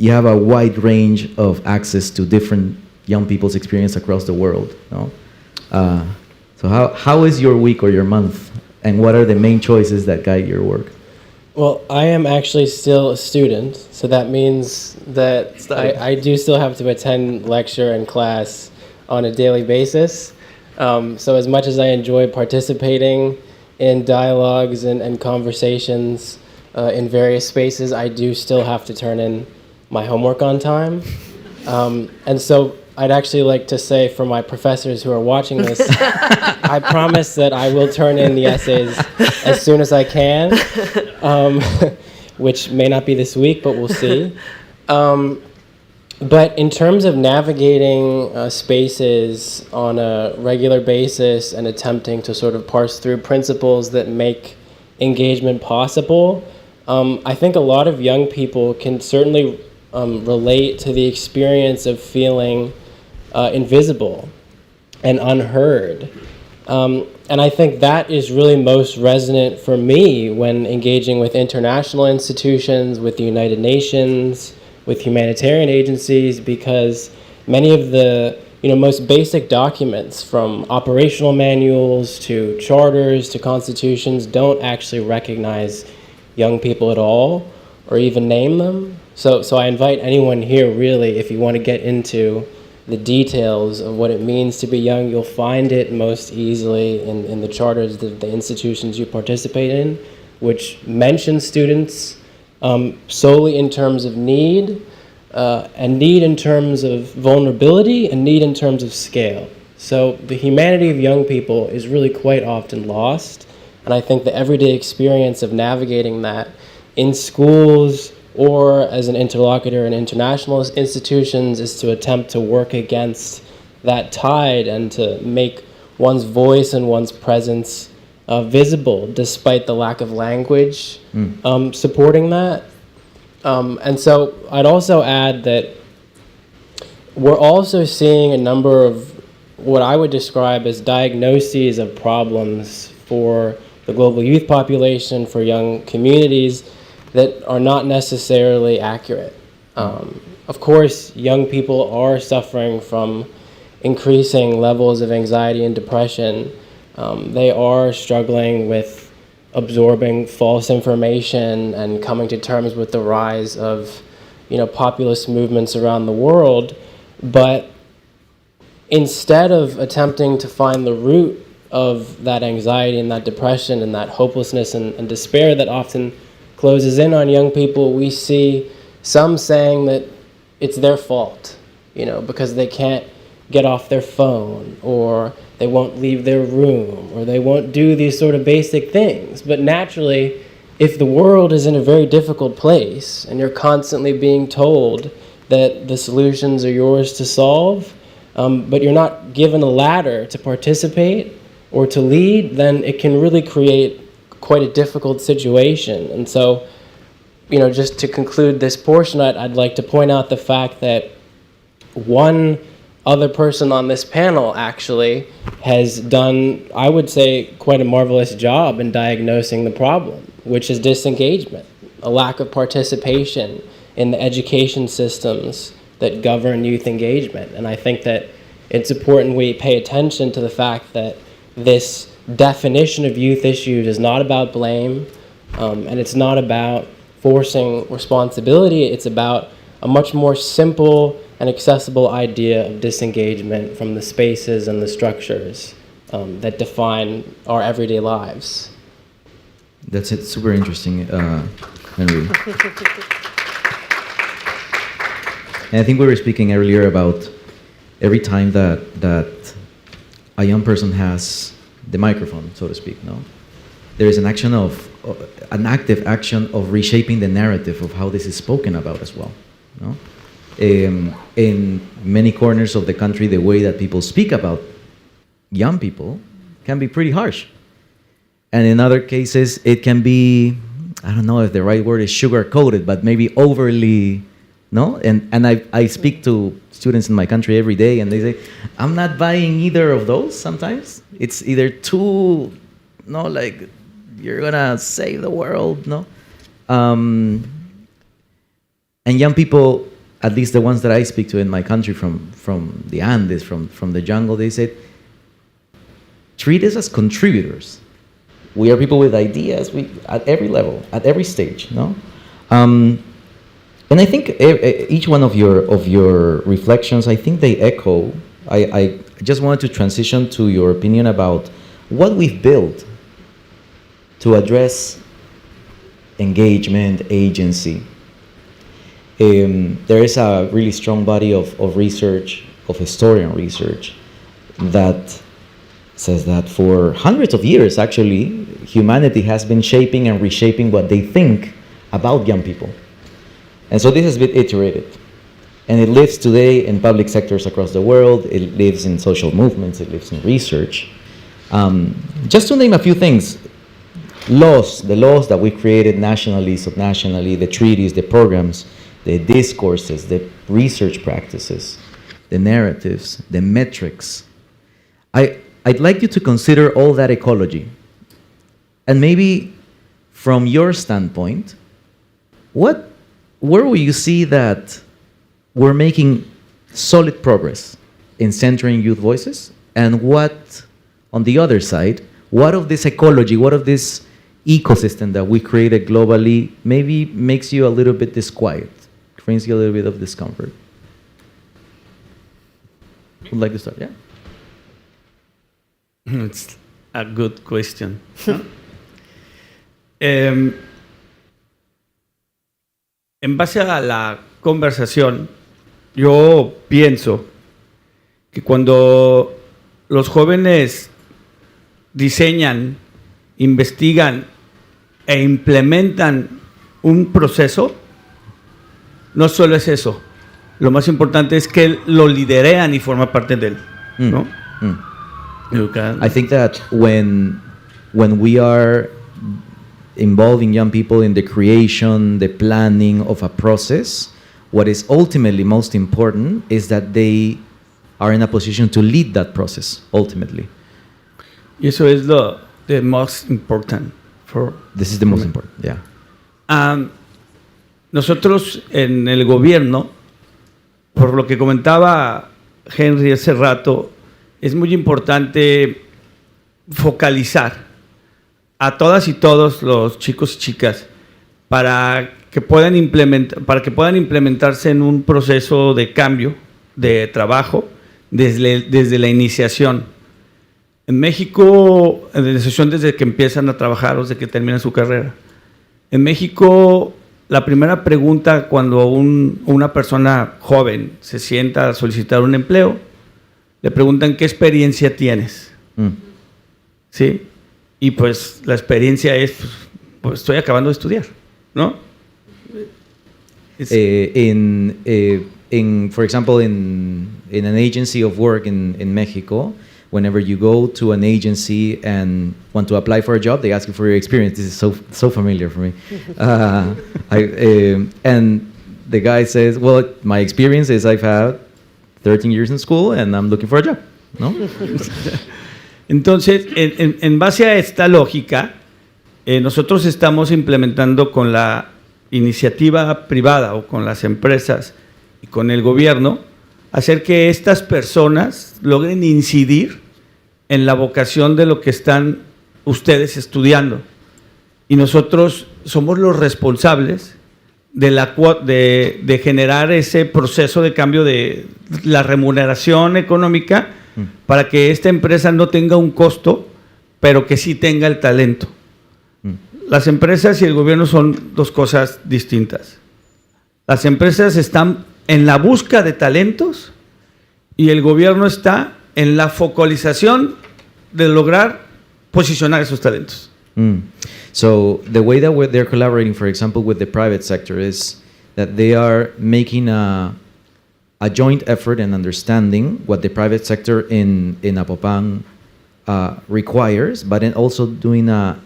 have a wide range of access to different young people's experience across the world. No? So how is your week or your month, and what are the main choices that guide your work? Well, I am actually still a student, so that means that I do still have to attend lecture and class on a daily basis. So as much as I enjoy participating in dialogues and conversations in various spaces, I do still have to turn in my homework on time. And so I'd actually like to say for my professors who are watching this, I promise that I will turn in the essays as soon as I can, which may not be this week, but we'll see. But in terms of navigating spaces on a regular basis and attempting to sort of parse through principles that make engagement possible, I think a lot of young people can certainly relate to the experience of feeling invisible and unheard. And I think that is really most resonant for me when engaging with international institutions, with the United Nations, with humanitarian agencies, because many of the most basic documents, from operational manuals to charters to constitutions, don't actually recognize young people at all or even name them. So I invite anyone here, really, if you want to get into the details of what it means to be young, you'll find it most easily in the charters of the institutions you participate in, which mention students solely in terms of need, and need in terms of vulnerability, and need in terms of scale. So the humanity of young people is really quite often lost, and I think the everyday experience of navigating that in schools or as an interlocutor in international institutions is to attempt to work against that tide and to make one's voice and one's presence visible despite the lack of language supporting that. And so I'd also add that we're also seeing a number of what I would describe as diagnoses of problems for the global youth population, for young communities, that are not necessarily accurate. Of course, young people are suffering from increasing levels of anxiety and depression. They are struggling with absorbing false information and coming to terms with the rise of, populist movements around the world. But instead of attempting to find the root of that anxiety and that depression and that hopelessness and despair that often closes in on young people, we see some saying that it's their fault, because they can't get off their phone, or they won't leave their room, or they won't do these sort of basic things. But naturally, if the world is in a very difficult place and you're constantly being told that the solutions are yours to solve, but you're not given a ladder to participate or to lead, then it can really create quite a difficult situation. And so, just to conclude this portion, I'd like to point out the fact that one other person on this panel actually has done, I would say, quite a marvelous job in diagnosing the problem, which is disengagement, a lack of participation in the education systems that govern youth engagement. And I think that it's important we pay attention to the fact that this definition of youth issues is not about blame, and it's not about forcing responsibility. It's about a much more simple and accessible idea of disengagement from the spaces and the structures that define our everyday lives. That's it. Super interesting, Henry. And I think we were speaking earlier about every time that a young person has the microphone, so to speak, no? There is an active action of reshaping the narrative of how this is spoken about as well, no? In many corners of the country, the way that people speak about young people can be pretty harsh. And in other cases, it can be, I don't know if the right word is sugar-coated, but maybe overly, no? And I speak to students in my country every day, and they say, I'm not buying either of those sometimes. It's either too, like, you're gonna save the world, no? And young people, at least the ones that I speak to in my country from the Andes, from the jungle, they said, treat us as contributors We are people with ideas at every level, at every stage, no? And I think each one of your reflections, I think they echo. I just wanted to transition to your opinion about what we've built to address engagement, agency. There is a really strong body of research, of historian research, that says that for hundreds of years, actually, humanity has been shaping and reshaping what they think about young people. And so this has been iterated. And it lives today in public sectors across the world, it lives in social movements, it lives in research. Just to name a few things, the laws that we created nationally, subnationally, the treaties, the programs, the discourses, the research practices, the narratives, the metrics. I'd like you to consider all that ecology. And maybe from your standpoint, where will you see that we're making solid progress in centering youth voices? And what, on the other side, what of this ecology, what of this ecosystem that we created globally maybe makes you a little bit disquiet, brings you a little bit of discomfort? Would like to start, yeah? It's a good question. En base a la conversación, yo pienso que cuando los jóvenes diseñan, investigan e implementan un proceso, no solo es eso. Lo más importante es que lo liderean y forma parte de él, ¿no? I think that when we are involving young people in the creation, the planning of a process, what is ultimately most important is that they are in a position to lead that process, ultimately. Y eso es the most important. This is the most important, yeah. Nosotros en el gobierno, por lo que comentaba Henry hace rato, es muy importante focalizar a todas y todos los chicos y chicas para que puedan implementarse en un proceso de cambio, de trabajo, desde la iniciación. En México, en la iniciación desde que empiezan a trabajar o desde que terminan su carrera. En México, la primera pregunta cuando una persona joven se sienta a solicitar un empleo, le preguntan ¿qué experiencia tienes? ¿Sí? Y pues la experiencia es, pues estoy acabando de estudiar, ¿no? For example, in an agency of work in Mexico, whenever you go to an agency and want to apply for a job, they ask you for your experience. This is so familiar for me. And the guy says, well, my experience is I've had 13 years in school and I'm looking for a job, ¿no? Entonces, en base a esta lógica, nosotros estamos implementando con la iniciativa privada o con las empresas y con el gobierno, hacer que estas personas logren incidir en la vocación de lo que están ustedes estudiando. Y nosotros somos los responsables de generar ese proceso de cambio de la remuneración económica para que esta empresa no tenga un costo, pero que sí tenga el talento. Las empresas y el gobierno son dos cosas distintas. Las empresas están en la búsqueda de talentos y el gobierno está en la focalización de lograr posicionar esos talentos. So the way that they're collaborating, for example, with the private sector is that they are making a joint effort and understanding what the private sector in Apopan requires, but then also doing a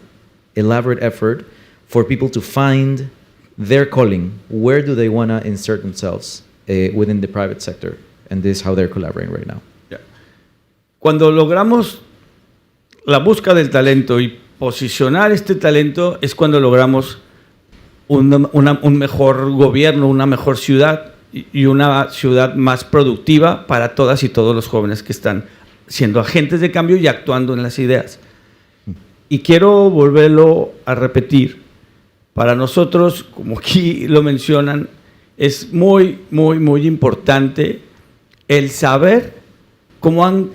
elaborate effort for people to find their calling. Where do they want to insert themselves within the private sector? And this is how they're collaborating right now. Cuando logramos la búsqueda del talento y posicionar este talento es cuando logramos un mejor gobierno, una mejor ciudad y una ciudad más productiva para todas y todos los jóvenes que están siendo agentes de cambio y actuando en las ideas. Y quiero volverlo a repetir. Para nosotros, como aquí lo mencionan, es muy, muy, muy importante el saber cómo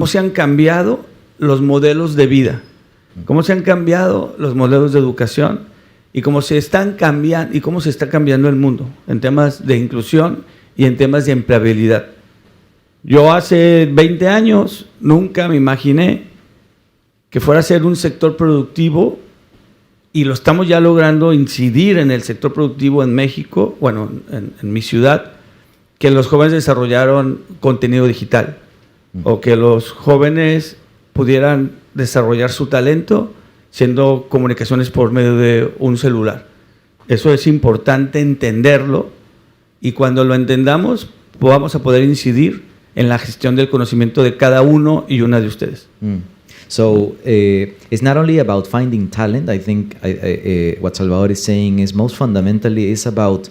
se han cambiado los modelos de vida, cómo se han cambiado los modelos de educación y cómo se están cambiando y cómo se está cambiando el mundo en temas de inclusión y en temas de empleabilidad. Yo hace 20 años nunca me imaginé que fuera a ser un sector productivo, y lo estamos ya logrando incidir en el sector productivo en México, bueno, en mi ciudad, que los jóvenes desarrollaron contenido digital o que los jóvenes pudieran desarrollar su talento siendo comunicaciones por medio de un celular. Eso es importante entenderlo, y cuando lo entendamos vamos a poder incidir en la gestión del conocimiento de cada uno y una de ustedes. So it's not only about finding talent. I think what Salvador is saying is most fundamentally is about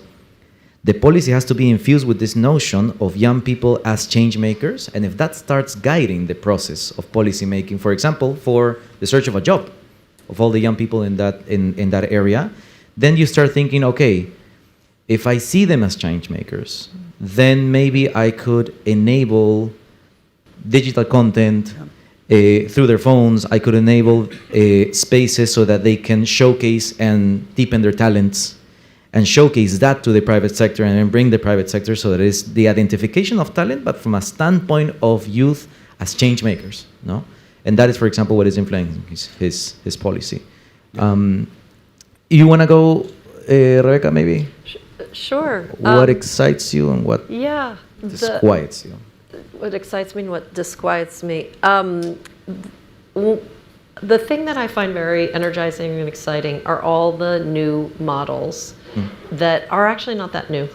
the policy has to be infused with this notion of young people as change makers, and if that starts guiding the process of policy making, for example, for the search of a job of all the young people in that area, then you start thinking, okay, if I see them as change makers, then maybe I could enable digital content. Through their phones, I could enable spaces so that they can showcase and deepen their talents and showcase that to the private sector, and then bring the private sector so that it's the identification of talent, but from a standpoint of youth as change makers, no? And that is, for example, what is influencing his policy. You want to go, Rebecca, maybe? Sure. What excites you and what disquiets you? What excites me and what disquiets me. The thing that I find very energizing and exciting are all the new models that are actually not that new,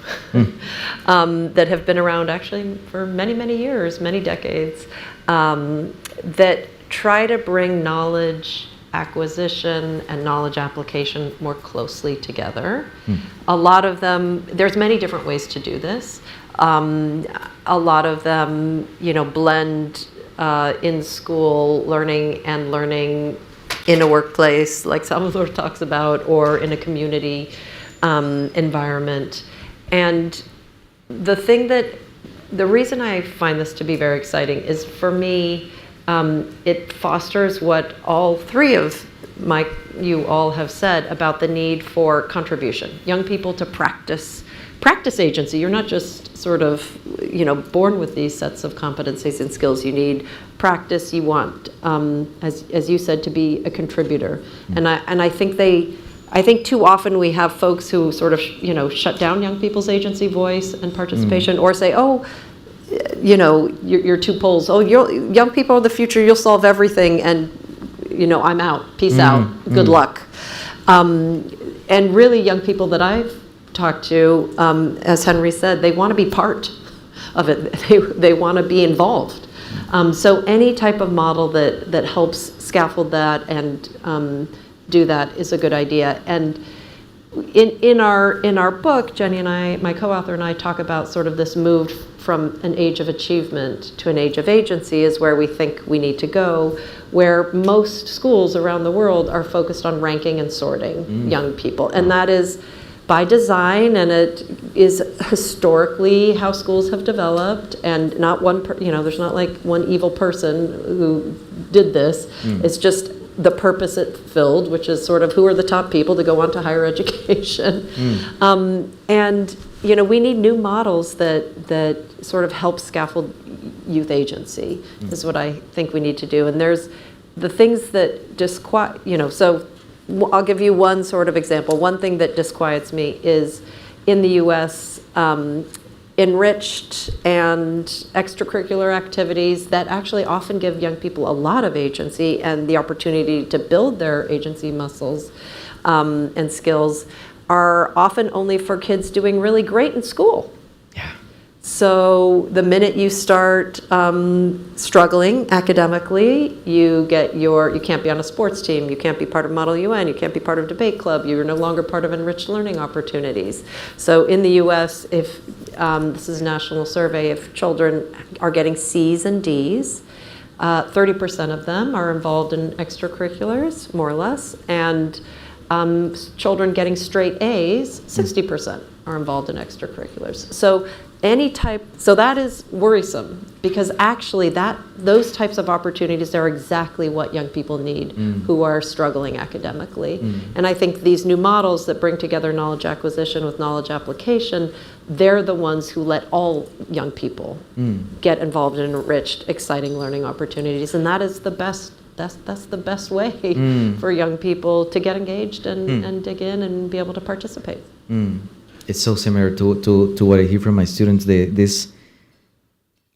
that have been around actually for many, many years, many decades, that try to bring knowledge acquisition and knowledge application more closely together. A lot of them, there's many different ways to do this. A lot of them, blend in school learning and learning in a workplace, like Salvador talks about, or in a community environment. And the reason I find this to be very exciting is, for me, it fosters what all three of you all have said about the need for contribution. Young people to practice agency. You're not just sort of, born with these sets of competencies and skills. You need practice. You want, as you said, to be a contributor. And I think too often we have folks who sort of, shut down young people's agency, voice, and participation, or say, oh, you're two poles. Oh, young people are the future. You'll solve everything, and I'm out. Peace out. Good luck. And really, young people that I've talked to, as Henry said, they want to be part of it. They want to be involved. So any type of model that helps scaffold that and do that is a good idea. And in our book, Jenny and I, my co-author and I, talk about sort of this move from an age of achievement to an age of agency is where we think we need to go, where most schools around the world are focused on ranking and sorting young people. And that is by design, and it is historically how schools have developed, and not one, there's not like one evil person who did this. It's just the purpose it filled, which is sort of who are the top people to go on to higher education. And we need new models that sort of help scaffold youth agency, is what I think we need to do. And there's the things that disquiet, so I'll give you one sort of example. One thing that disquiets me is in the US, enriched and extracurricular activities that actually often give young people a lot of agency and the opportunity to build their agency muscles and skills are often only for kids doing really great in school. So the minute you start struggling academically, you can't be on a sports team, you can't be part of Model UN, you can't be part of debate club, you're no longer part of enriched learning opportunities. So in the US, if this is a national survey, if children are getting C's and D's, 30% of them are involved in extracurriculars, more or less, and children getting straight A's, 60% are involved in extracurriculars. So so that is worrisome, because actually those types of opportunities are exactly what young people need who are struggling academically. And I think these new models that bring together knowledge acquisition with knowledge application, they're the ones who let all young people get involved in enriched, exciting learning opportunities. And that is the best, that's the best way for young people to get engaged and dig in and be able to participate. It's so similar to what I hear from my students.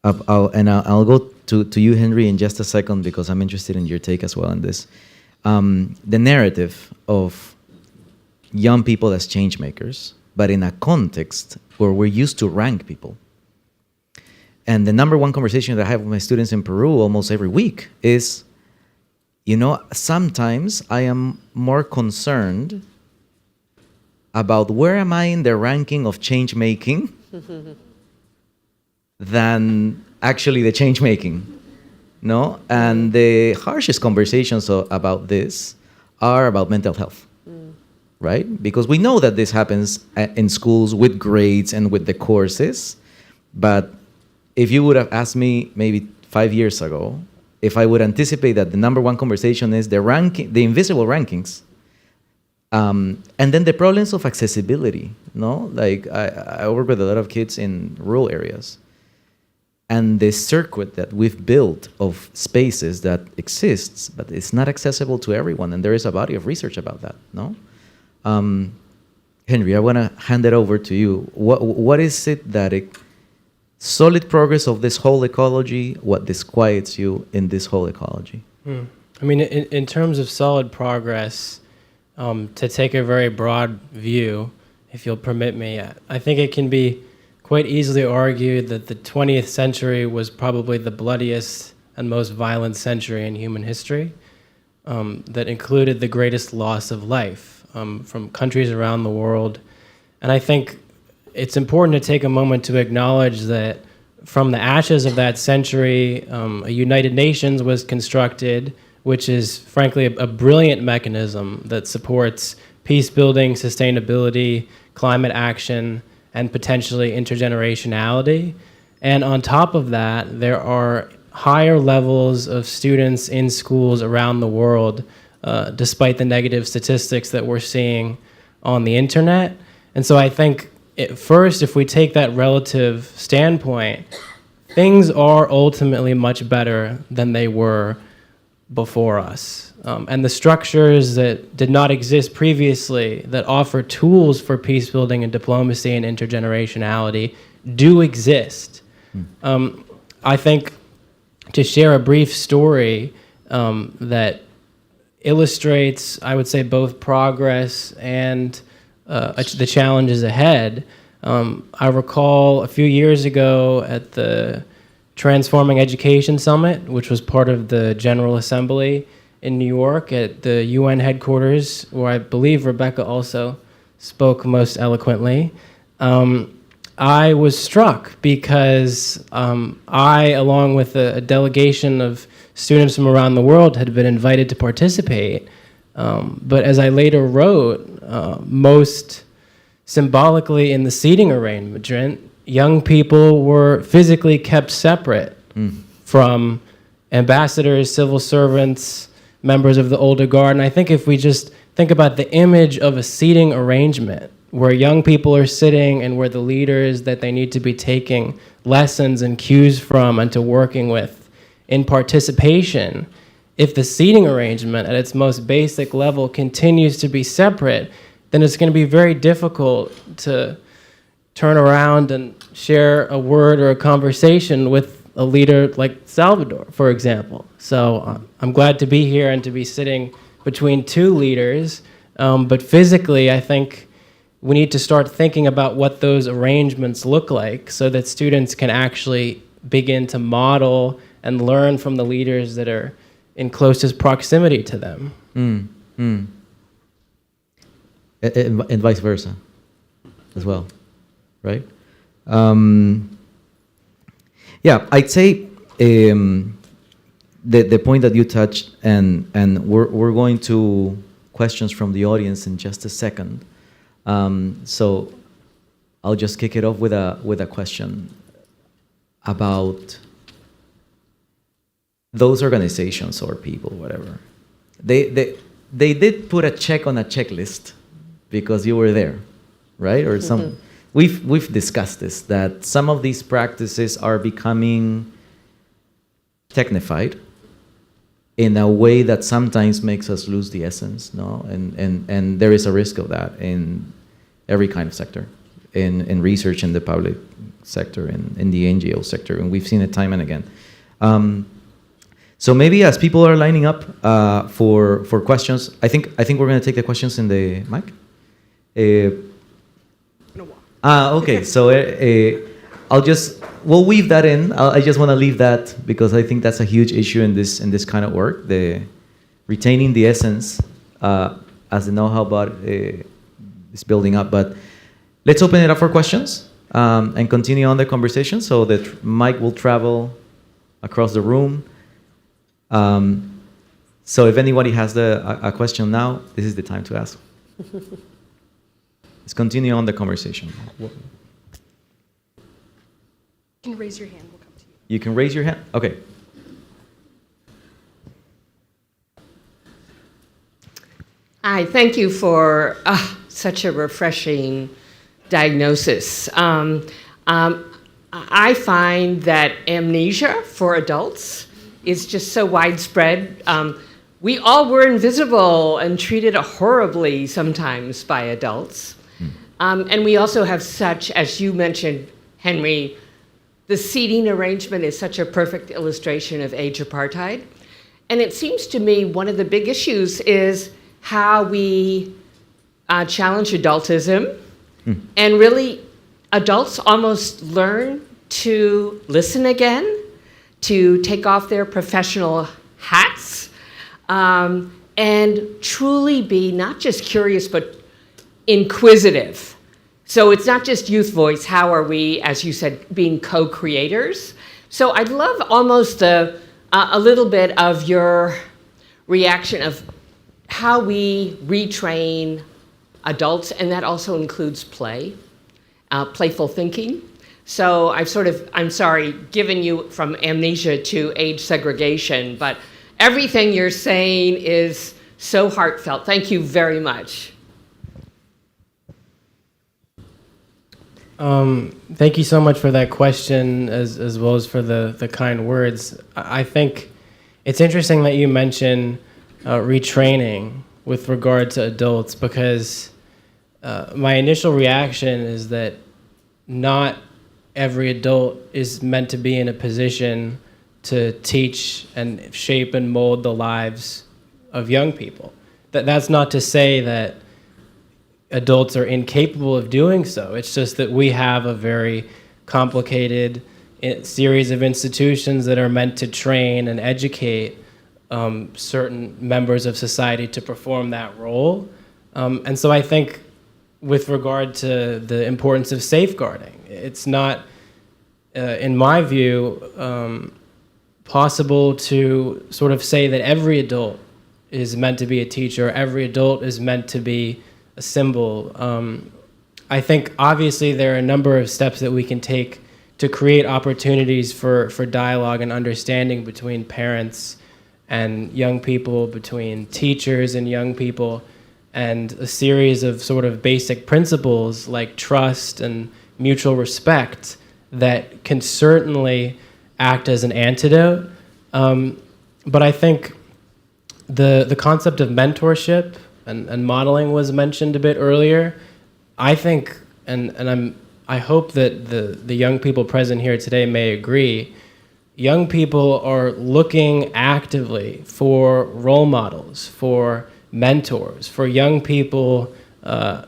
I'll go to you, Henry, in just a second, because I'm interested in your take as well on this. The narrative of young people as change makers, but in a context where we're used to rank people. And the number one conversation that I have with my students in Peru almost every week is, sometimes I am more concerned about where am I in the ranking of change making than actually the change making, no? And the harshest conversations about this are about mental health, right? Because we know that this happens in schools with grades and with the courses, but if you would have asked me maybe 5 years ago, if I would anticipate that the number one conversation is the invisible rankings, and then the problems of accessibility, no? Like I work with a lot of kids in rural areas, and the circuit that we've built of spaces that exists, but it's not accessible to everyone, and there is a body of research about that, no? Henry, I want to hand it over to you. What is it that solid progress of this whole ecology, what disquiets you in this whole ecology? I mean, in terms of solid progress, to take a very broad view, if you'll permit me, I think it can be quite easily argued that the 20th century was probably the bloodiest and most violent century in human history, that included the greatest loss of life from countries around the world. And I think it's important to take a moment to acknowledge that from the ashes of that century, a United Nations was constructed, which is frankly a brilliant mechanism that supports peace building, sustainability, climate action, and potentially intergenerationality. And on top of that, there are higher levels of students in schools around the world, despite the negative statistics that we're seeing on the internet. And so I think first, if we take that relative standpoint, things are ultimately much better than they were before us. And the structures that did not exist previously that offer tools for peace building and diplomacy and intergenerationality do exist. I think to share a brief story that illustrates, I would say, both progress and the challenges ahead. I recall a few years ago at the Transforming Education Summit, which was part of the General Assembly in New York at the UN headquarters, where I believe Rebecca also spoke most eloquently. I was struck because I, along with a delegation of students from around the world, had been invited to participate. But as I later wrote, most symbolically in the seating arrangement, young people were physically kept separate from ambassadors, civil servants, members of the older guard. And I think if we just think about the image of a seating arrangement where young people are sitting and where the leaders that they need to be taking lessons and cues from and to working with in participation, if the seating arrangement at its most basic level continues to be separate, then it's going to be very difficult to turn around and share a word or a conversation with a leader like Salvador, for example. So I'm glad to be here and to be sitting between two leaders. But physically, I think we need to start thinking about what those arrangements look like so that students can actually begin to model and learn from the leaders that are in closest proximity to them. And vice versa as well, right? Yeah, I'd say the point that you touched, and we're going to questions from the audience in just a second. So I'll just kick it off with a question about those organizations or people, whatever. They did put a check on a checklist because you were there, right? Or some. We've discussed this, that some of these practices are becoming technified in a way that sometimes makes us lose the essence, no? And there is a risk of that in every kind of sector, in research, in the public sector, in the NGO sector, and we've seen it time and again. So maybe as people are lining up for questions, I think we're going to take the questions in the mic. Okay, so we'll weave that in. I just want to leave that because I think that's a huge issue in this kind of work, the retaining the essence as the know-how about is building up. But let's open it up for questions and continue on the conversation. So the mic will travel across the room. So if anybody has a question now, this is the time to ask. Let's continue on the conversation. You can raise your hand. We'll come to you. You can raise your hand? Okay. Hi, thank you for such a refreshing diagnosis. I find that amnesia for adults is just so widespread. We all were invisible and treated horribly sometimes by adults. And we also have such, as you mentioned, Henry, the seating arrangement is such a perfect illustration of age apartheid. And it seems to me one of the big issues is how we challenge adultism. And really, adults almost learn to listen again, to take off their professional hats, and truly be not just curious, but inquisitive. So it's not just youth voice, how are we, as you said, being co-creators? So I'd love almost a little bit of your reaction of how we retrain adults, and that also includes play, playful thinking. So I'm sorry, given you from amnesia to age segregation, but everything you're saying is so heartfelt. Thank you very much. Thank you so much for that question, as well as for the kind words. I think it's interesting that you mention retraining with regard to adults, because my initial reaction is that not every adult is meant to be in a position to teach and shape and mold the lives of young people. That's not to say that adults are incapable of doing so. It's just that we have a very complicated series of institutions that are meant to train and educate certain members of society to perform that role. And so I think with regard to the importance of safeguarding, it's not, in my view, possible to sort of say that every adult is meant to be a teacher, every adult is meant to be a symbol. I think obviously there are a number of steps that we can take to create opportunities for dialogue and understanding between parents and young people, between teachers and young people, and a series of sort of basic principles like trust and mutual respect that can certainly act as an antidote. But I think the concept of mentorship and modeling was mentioned a bit earlier. I think, and I hope that the young people present here today may agree, young people are looking actively for role models, for mentors, for young people,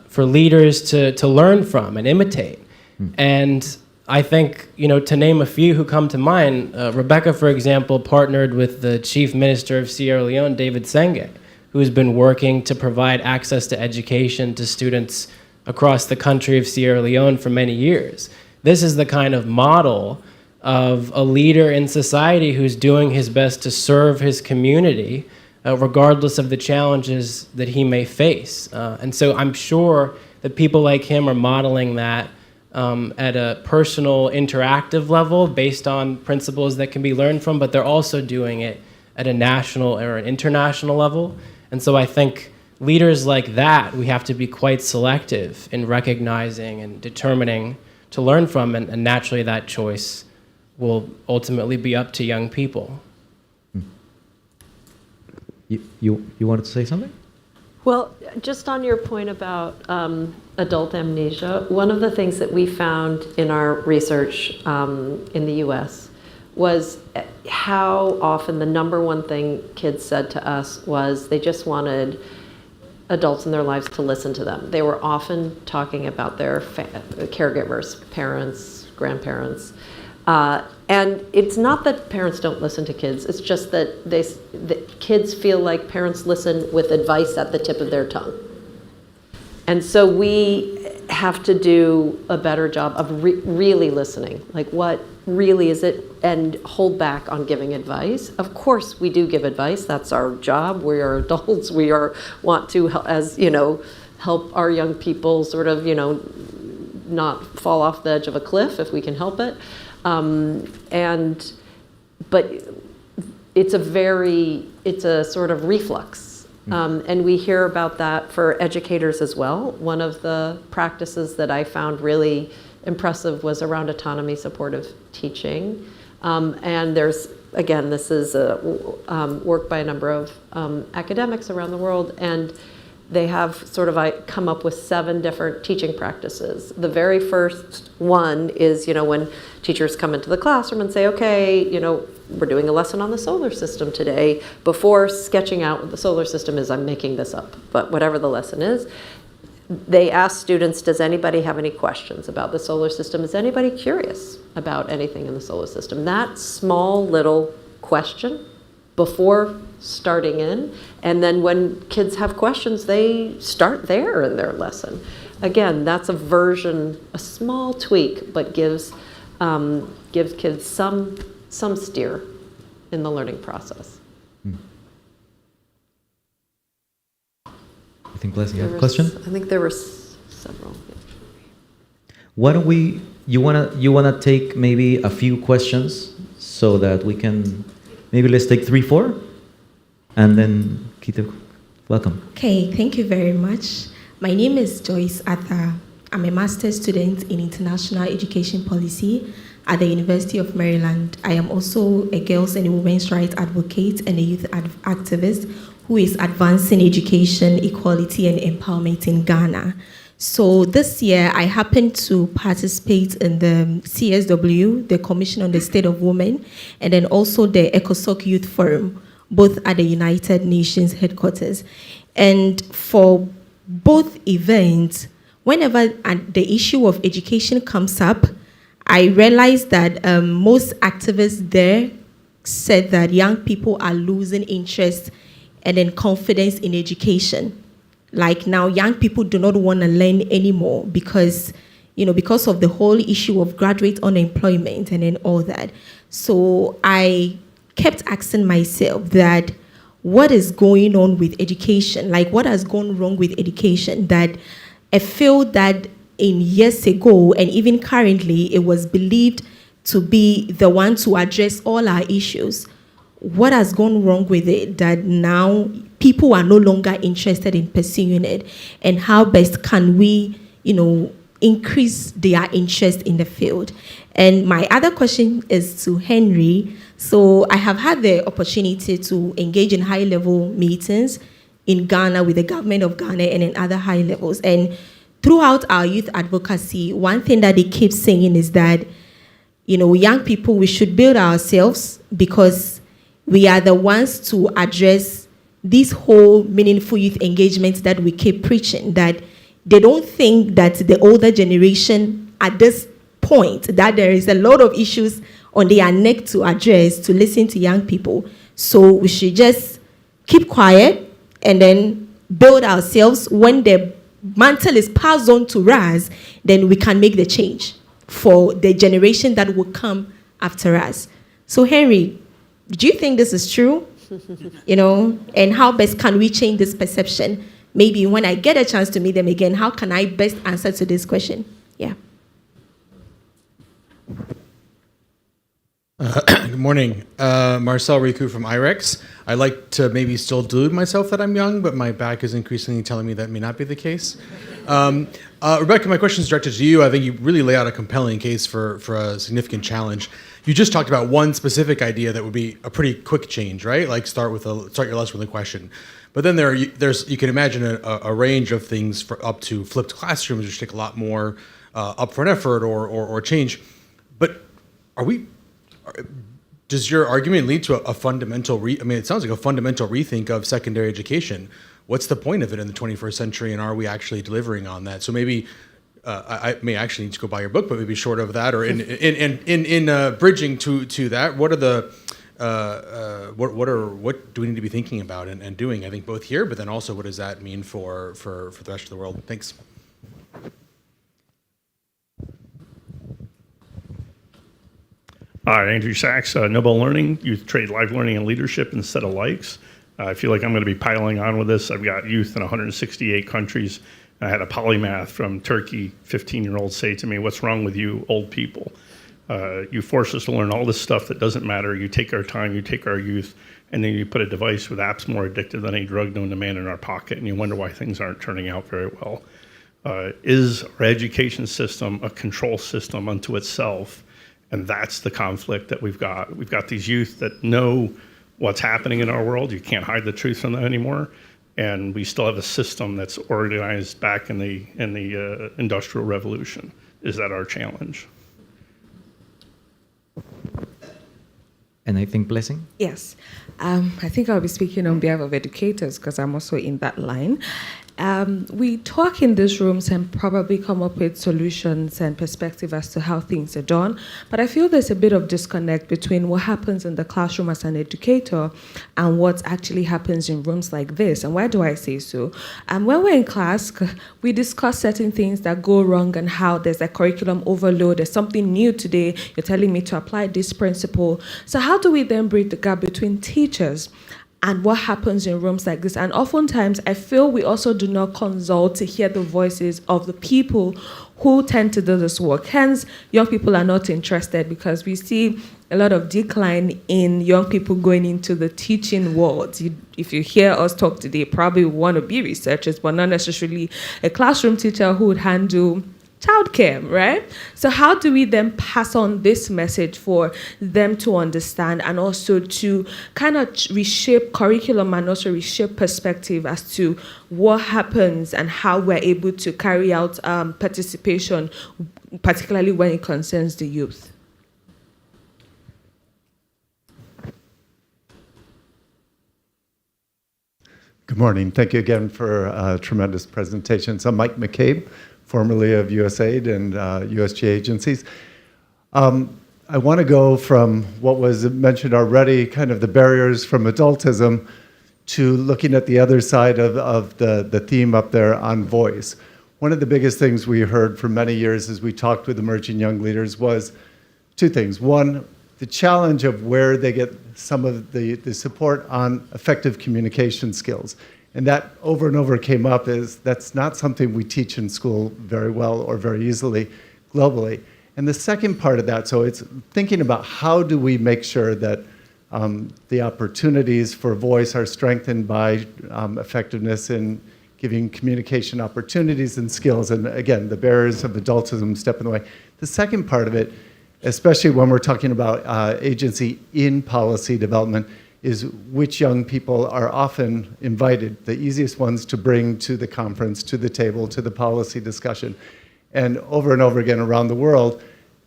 for leaders to learn from and imitate. And I think, to name a few who come to mind, Rebecca, for example, partnered with the Chief Minister of Sierra Leone, David Senge, who's been working to provide access to education to students across the country of Sierra Leone for many years. This is the kind of model of a leader in society who's doing his best to serve his community, regardless of the challenges that he may face. And so I'm sure that people like him are modeling that at a personal, interactive level based on principles that can be learned from, but they're also doing it at a national or an international level. And so I think leaders like that, we have to be quite selective in recognizing and determining to learn from, and naturally that choice will ultimately be up to young people. You wanted to say something? Well, just on your point about adult amnesia, one of the things that we found in our research in the US was how often the number one thing kids said to us was they just wanted adults in their lives to listen to them. They were often talking about their caregivers, parents, grandparents. And it's not that parents don't listen to kids, it's just that kids feel like parents listen with advice at the tip of their tongue. And so we have to do a better job of really listening. Like, what really is it? And hold back on giving advice. Of course, we do give advice. That's our job. We are adults. We want to, as you know, help our young people sort of, not fall off the edge of a cliff if we can help it. But it's a sort of reflux. And we hear about that for educators as well. One of the practices that I found really impressive was around autonomy supportive teaching. And there's, again, this is work by a number of academics around the world, and they have sort of come up with 7 different teaching practices. The very first one is, when teachers come into the classroom and say, okay, we're doing a lesson on the solar system today. Before sketching out what the solar system is, I'm making this up, but whatever the lesson is, they ask students, does anybody have any questions about the solar system? Is anybody curious about anything in the solar system? That small little question before starting in, and then when kids have questions, they start there in their lesson. Again, that's a small tweak, but gives kids some steer in the learning process. I think Leslie, you have a question? I think there were several. Why don't you wanna take maybe a few questions so that we can, maybe let's take 3, 4, and then Kita, welcome. Okay, thank you very much. My name is Joyce Arthur. I'm a master's student in international education policy at the University of Maryland. I am also a girls' and women's rights advocate and a youth activist who is advancing education, equality, and empowerment in Ghana. So this year, I happened to participate in the CSW, the Commission on the State of Women, and then also the ECOSOC Youth Forum, both at the United Nations headquarters. And for both events, whenever the issue of education comes up, I realized that most activists there said that young people are losing interest and then confidence in education. Like now, young people do not want to learn anymore because of the whole issue of graduate unemployment and then all that. So I kept asking myself that what is going on with education? Like, what has gone wrong with education? That I feel that in years ago and even currently, it was believed to be the one to address all our issues. What has gone wrong with it that now people are no longer interested in pursuing it? And how best can we, increase their interest in the field? And my other question is to Henry. So I have had the opportunity to engage in high-level meetings in Ghana with the government of Ghana and in other high levels. And throughout our youth advocacy, one thing that they keep saying is that, young people, we should build ourselves because we are the ones to address this whole meaningful youth engagement that we keep preaching, that they don't think that the older generation at this point, that there is a lot of issues on their neck to address, to listen to young people. So we should just keep quiet and then build ourselves. When the mantle is passed on to us, then we can make the change for the generation that will come after us. So Henry, do you think this is true? And how best can we change this perception? Maybe when I get a chance to meet them again, how can I best answer to this question? Yeah. Good morning. Marcel Riku from IREX. I like to maybe still delude myself that I'm young, but my back is increasingly telling me that may not be the case. Rebecca, my question is directed to you. I think you really lay out a compelling case for a significant challenge. You just talked about one specific idea that would be a pretty quick change, right? Like start your lesson with a question. But then you can imagine a range of things up to flipped classrooms, which take a lot more upfront effort or change. But does your argument lead to a fundamental it sounds like a fundamental rethink of secondary education. What's the point of it in the 21st century, and are we actually delivering on that? So maybe I may actually need to go buy your book, but maybe short of that, or in bridging to that, what do we need to be thinking about and doing? I think both here, but then also what does that mean for the rest of the world? Thanks. Hi, Andrew Sachs, Noble Learning, Youth Trade Life Learning and Leadership instead of likes. I feel like I'm going to be piling on with this. I've got youth in 168 countries. I had a polymath from Turkey, 15-year-old, say to me, "What's wrong with you old people? You force us to learn all this stuff that doesn't matter. You take our time, you take our youth, and then you put a device with apps more addictive than any drug known to man in our pocket, and you wonder why things aren't turning out very well." Is our education system a control system unto itself? And that's the conflict that we've got. We've got these youth that know what's happening in our world. You can't hide the truth from them anymore. And we still have a system that's organized back in the Industrial Revolution. Is that our challenge? And I think Blessing? Yes. I think I'll be speaking on behalf of educators because I'm also in that line. We talk in these rooms and probably come up with solutions and perspective as to how things are done. But I feel there's a bit of disconnect between what happens in the classroom as an educator and what actually happens in rooms like this. And why do I say so? When we're in class, we discuss certain things that go wrong and how there's a curriculum overload. There's something new today. You're telling me to apply this principle. So how do we then bridge the gap between teachers and what happens in rooms like this? And oftentimes, I feel we also do not consult to hear the voices of the people who tend to do this work. Hence, young people are not interested because we see a lot of decline in young people going into the teaching world. If you hear us talk today, probably want to be researchers, but not necessarily a classroom teacher who would handle childcare, right? So how do we then pass on this message for them to understand and also to kind of reshape curriculum and also reshape perspective as to what happens and how we're able to carry out participation, particularly when it concerns the youth? Good morning. Thank you again for a tremendous presentation. So I'm Mike McCabe, formerly of USAID and USG agencies. I want to go from what was mentioned already, kind of the barriers from adultism, to looking at the other side of the theme up there on voice. One of the biggest things we heard for many years as we talked with emerging young leaders was two things. One, the challenge of where they get some of the support on effective communication skills. And that over and over came up as that's not something we teach in school very well or very easily globally. And the second part of that, so it's thinking about how do we make sure that the opportunities for voice are strengthened by effectiveness in giving communication opportunities and skills. And again, the barriers of adultism step in the way. The second part of it, especially when we're talking about agency in policy development, is which young people are often invited, the easiest ones to bring to the conference, to the table, to the policy discussion. And over again around the world,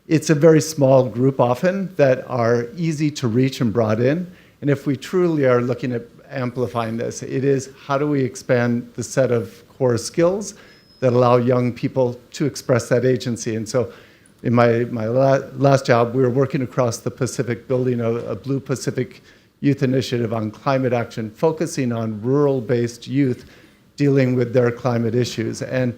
it's a very small group often that are easy to reach and brought in. And if we truly are looking at amplifying this, it is how do we expand the set of core skills that allow young people to express that agency. And so in my last job, we were working across the Pacific, building a Blue Pacific Youth Initiative on climate action, focusing on rural-based youth dealing with their climate issues. And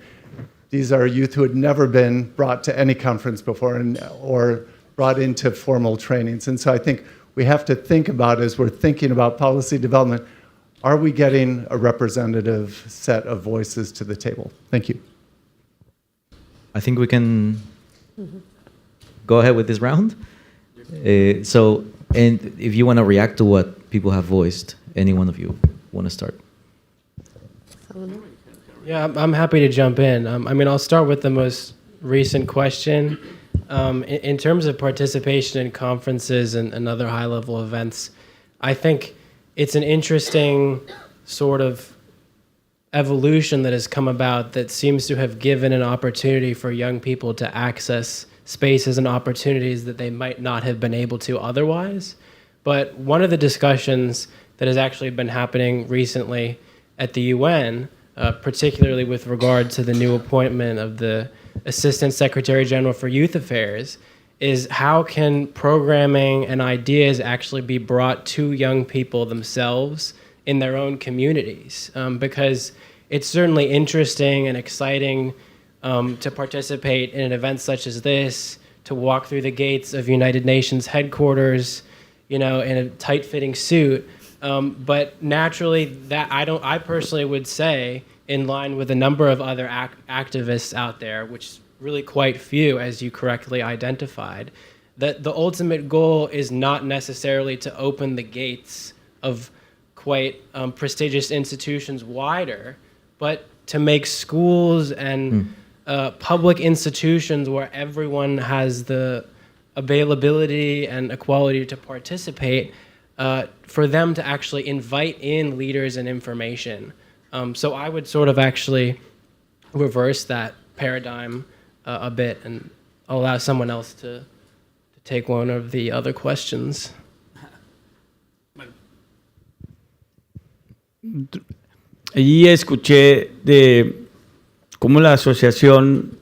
these are youth who had never been brought to any conference before or brought into formal trainings. And so I think we have to think about, as we're thinking about policy development, are we getting a representative set of voices to the table? Thank you. I think we can go ahead with this round. And if you want to react to what people have voiced, any one of you want to start? Yeah, I'm happy to jump in. I mean, I'll start with the most recent question. In terms of participation in conferences and other high-level events, I think it's an interesting sort of evolution that has come about that seems to have given an opportunity for young people to access spaces and opportunities that they might not have been able to otherwise. But one of the discussions that has actually been happening recently at the UN, particularly with regard to the new appointment of the Assistant Secretary General for Youth Affairs, is how can programming and ideas actually be brought to young people themselves in their own communities? Because it's certainly interesting and exciting to participate in an event such as this, to walk through the gates of United Nations headquarters, in a tight-fitting suit. But naturally, that I personally would say, in line with a number of other activists out there, which is really quite few, as you correctly identified, that the ultimate goal is not necessarily to open the gates of quite prestigious institutions wider, but to make schools and public institutions where everyone has the availability and equality to participate, for them to actually invite in leaders and information. So I would sort of actually reverse that paradigm a bit and allow someone else to take one of the other questions. Allí escuché de cómo la asociación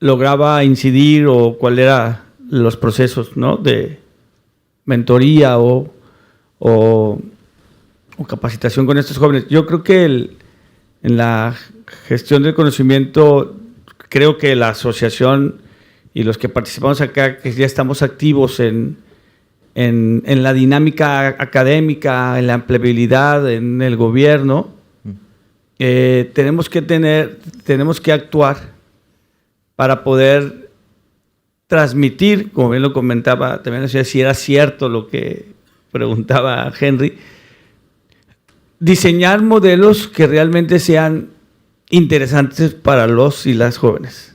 lograba incidir o cuál era los procesos, ¿no?, de mentoría o capacitación con estos jóvenes. Yo creo que en la gestión del conocimiento, creo que la asociación y los que participamos acá, que ya estamos activos en la dinámica académica, en la empleabilidad, en el gobierno, tenemos que actuar para poder transmitir, como bien lo comentaba, también no sé si era cierto lo que preguntaba Henry, diseñar modelos que realmente sean interesantes para los y las jóvenes.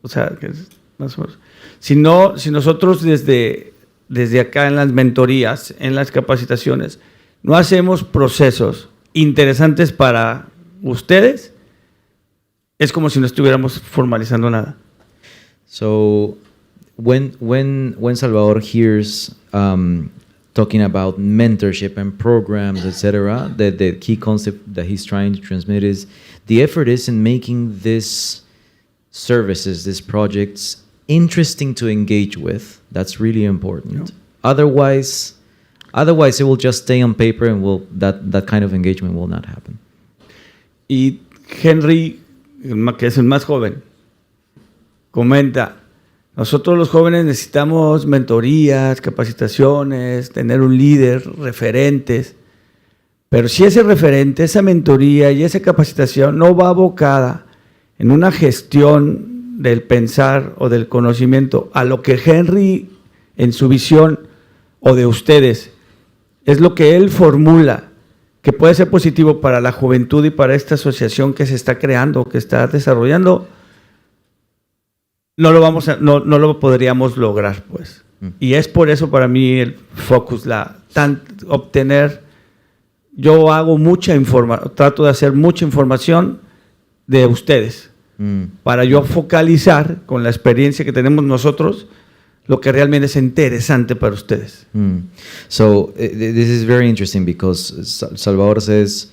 O sea, que es más o menos. Si nosotros desde acá en las mentorías, en las capacitaciones, no hacemos procesos interesantes para ustedes, es como si no estuviéramos formalizando nada. So when Salvador hears talking about mentorship and programs, etc., the key concept that he's trying to transmit is the effort is in making these services, these projects, interesting to engage with. That's really important. Yeah. Otherwise, it will just stay on paper, and that kind of engagement will not happen. Y Henry, que es el más joven, comenta: nosotros los jóvenes necesitamos mentorías, capacitaciones, tener un líder, referentes, pero si ese referente, esa mentoría y esa capacitación no va abocada en una gestión del pensar o del conocimiento a lo que Henry en su visión o de ustedes es lo que él formula que puede ser positivo para la juventud y para esta asociación que se está creando, que está desarrollando, no lo podríamos lograr, pues. Y es por eso para mí el focus, obtener. Yo hago trato de hacer mucha información de ustedes para yo focalizar con la experiencia que tenemos nosotros lo que realmente es interesante para ustedes. So this is very interesting because Salvador says,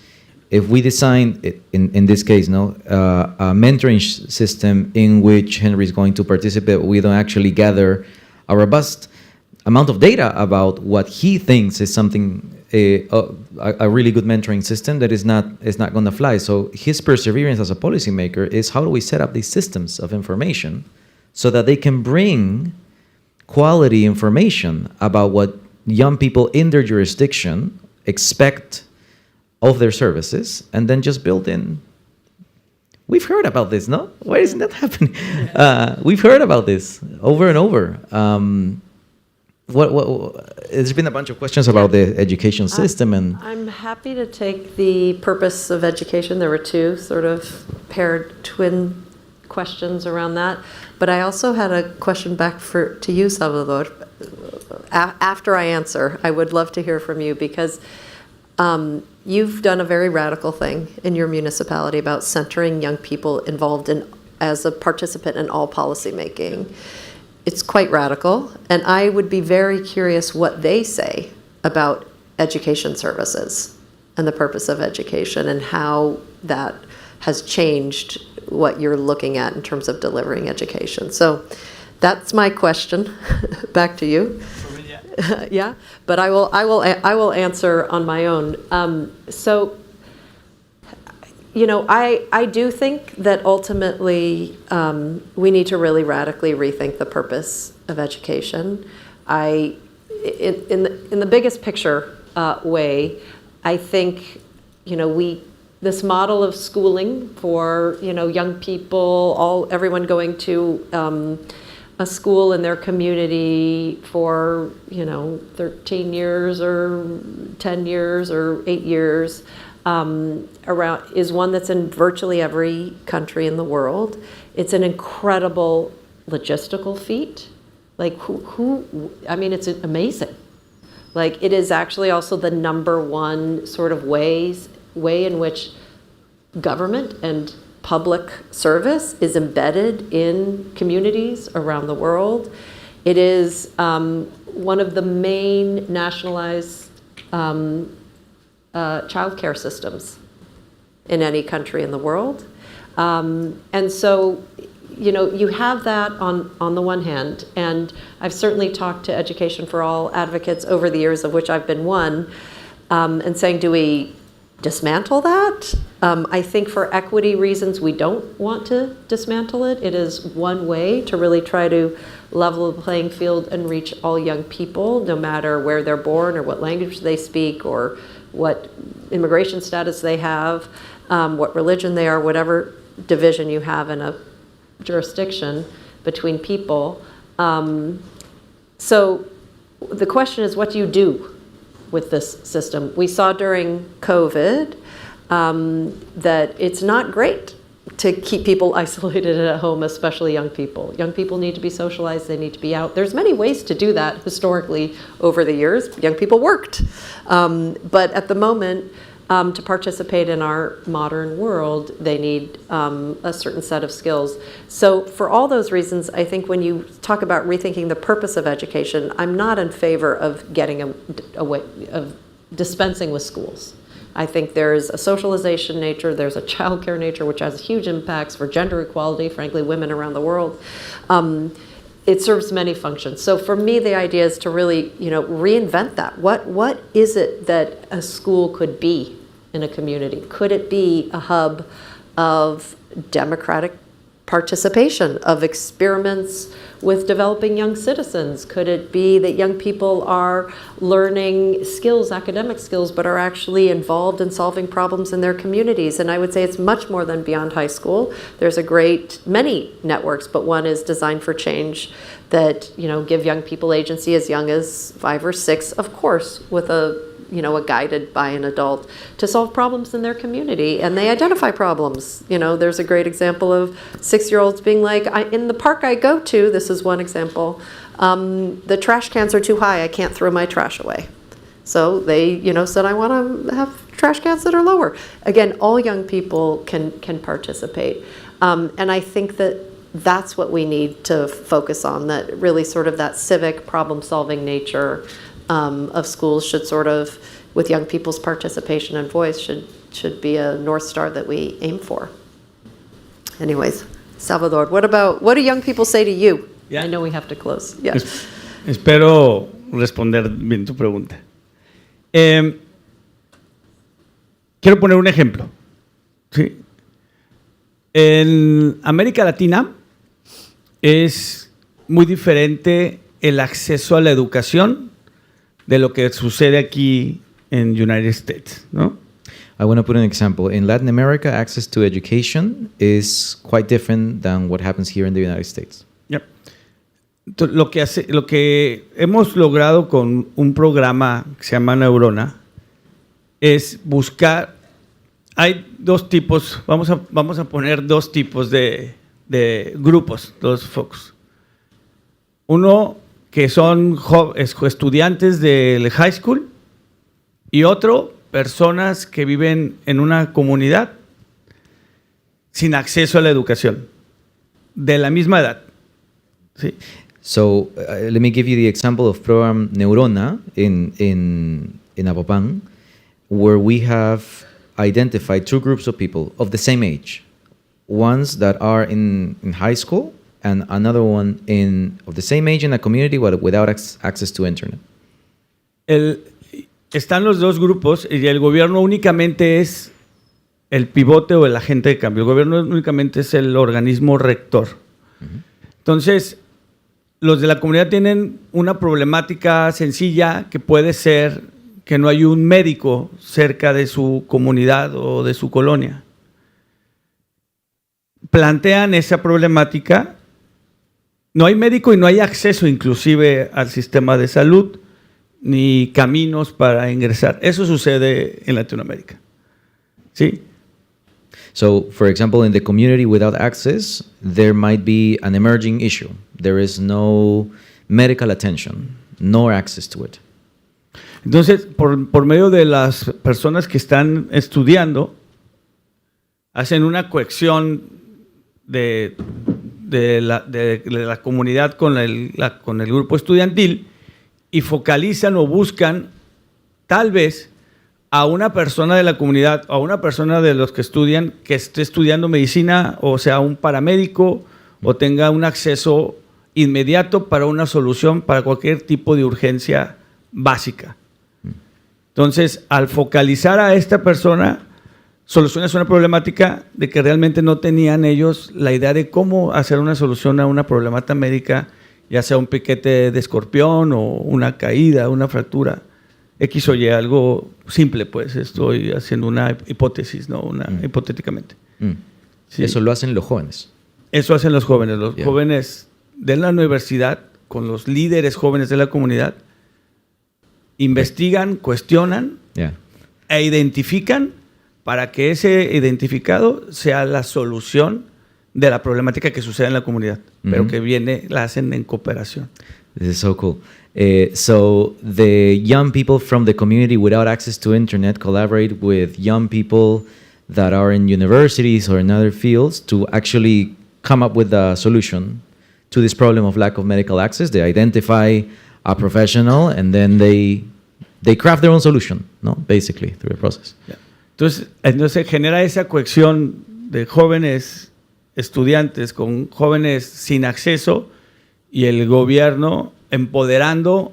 if we design, in this case, a mentoring system in which Henry is going to participate, we don't actually gather a robust amount of data about what he thinks is something, a really good mentoring system that is not going to fly. So his perseverance as a policymaker is how do we set up these systems of information so that they can bring quality information about what young people in their jurisdiction expect of their services, and then just build in. We've heard about this, no? Why isn't that happening? We've heard about this over and over. There's been a bunch of questions about the education system, and I'm happy to take the purpose of education. There were two sort of paired twin questions around that, but I also had a question back to you, Salvador. After I answer, I would love to hear from you, because you've done a very radical thing in your municipality about centering young people involved in as a participant in all policy making. It's quite radical, and I would be very curious what they say about education services and the purpose of education and how that has changed what you're looking at in terms of delivering education. So that's my question. Back to you. Yeah, but I will answer on my own. So, you know, I do think that ultimately we need to really radically rethink the purpose of education. In the biggest picture way, I think, you know, this model of schooling for, you know, young people, everyone going to a school in their community for, you know, 13 years or 10 years or 8 years around is one that's in virtually every country in the world. It's an incredible logistical feat. Like I mean, it's amazing. Like, it is actually also the number one sort of way in which government and public service is embedded in communities around the world. It is one of the main nationalized childcare systems in any country in the world. And so, you know, you have that on the one hand, and I've certainly talked to Education for All advocates over the years, of which I've been one, and saying, do we dismantle that? I think for equity reasons, we don't want to dismantle it. It is one way to really try to level the playing field and reach all young people, no matter where they're born or what language they speak or what immigration status they have, what religion they are, whatever division you have in a jurisdiction between people. So the question is, what do you do with this system? We saw during COVID that it's not great to keep people isolated at home, especially young people. Young people need to be socialized, they need to be out. There's many ways to do that historically over the years. Young people worked. But at the moment, to participate in our modern world, they need a certain set of skills. So for all those reasons, I think when you talk about rethinking the purpose of education, I'm not in favor of getting away of dispensing with schools. I think there's a socialization nature, there's a childcare nature, which has huge impacts for gender equality, frankly, women around the world. It serves many functions. So for me, the idea is to really, you know, reinvent that. What is it that a school could be in a community? Could it be a hub of democratic participation, of experiments with developing young citizens? Could it be that young people are learning skills, academic skills, but are actually involved in solving problems in their communities? And I would say it's much more than beyond high school. There's many networks, but one is Design for Change that, you know, give young people agency as young as 5 or 6, of course, with a guided by an adult to solve problems in their community. And they identify problems. You know, there's a great example of 6-year-olds being like, in the park I go to, this is one example, the trash cans are too high, I can't throw my trash away. So they, you know, said, I want to have trash cans that are lower. Again, all young people can participate. And I think that's what we need to focus on, that really sort of that civic problem-solving nature of schools should sort of, with young people's participation and voice, should be a North Star that we aim for. Anyways, Salvador, what do young people say to you? Yeah. I know we have to close. Yeah. Espero responder bien tu pregunta. Quiero poner un ejemplo. ¿Sí? En América Latina es muy diferente el acceso a la educación de lo que sucede aquí en United States, ¿no? I want to put an example. In Latin America, access to education is quite different than what happens here in the United States. Yep. Entonces, lo que hemos logrado con un programa que se llama Neurona es buscar. Hay dos tipos, vamos a poner dos tipos de grupos, dos focos. Uno que son estudiantes del high school y otro, personas que viven en una comunidad sin acceso a la educación, de la misma edad. ¿Sí? So let me give you the example of program Neurona in Apopan, where we have identified two groups of people of the same age, ones that are in high school and another one of the same age in a community without access to internet. Están los dos grupos y el gobierno únicamente es el pivote o el agente de cambio. El gobierno únicamente es el organismo rector. Entonces, los de la comunidad tienen una problemática sencilla que puede ser que no hay un médico cerca de su comunidad o de su colonia. Plantean esa problemática. No hay médico y no hay acceso inclusive al sistema de salud ni caminos para ingresar. Eso sucede en Latinoamérica. ¿Sí? So, for example, in the community without access, there might be an emerging issue. There is no medical attention, no access to it. Entonces, por medio de las personas que están estudiando, hacen una cohesión de la comunidad con el grupo estudiantil y focalizan o buscan tal vez a una persona de la comunidad, a una persona de los que estudian, que esté estudiando medicina, o sea, un paramédico, o tenga un acceso inmediato para una solución para cualquier tipo de urgencia básica. Entonces, al focalizar a esta persona, solucionas una problemática de que realmente no tenían ellos la idea de cómo hacer una solución a una problemática médica, ya sea un piquete de escorpión o una caída, una fractura. X o Y, algo simple, pues estoy haciendo una hipótesis, ¿no? Hipotéticamente. Sí. Eso lo hacen los jóvenes. Eso hacen los jóvenes. Los jóvenes de la universidad, con los líderes jóvenes de la comunidad, investigan, cuestionan e identifican para que ese identificado sea la solución de la problemática que sucede en la comunidad, pero que la hacen en cooperación. This is so cool. So the young people from the community without access to internet collaborate with young people that are in universities or in other fields to actually come up with a solution to this problem of lack of medical access. They identify a professional and then they craft their own solution, no? Basically, through the process. Yeah. Entonces genera esa cohesión de jóvenes estudiantes con jóvenes sin acceso y el gobierno empoderando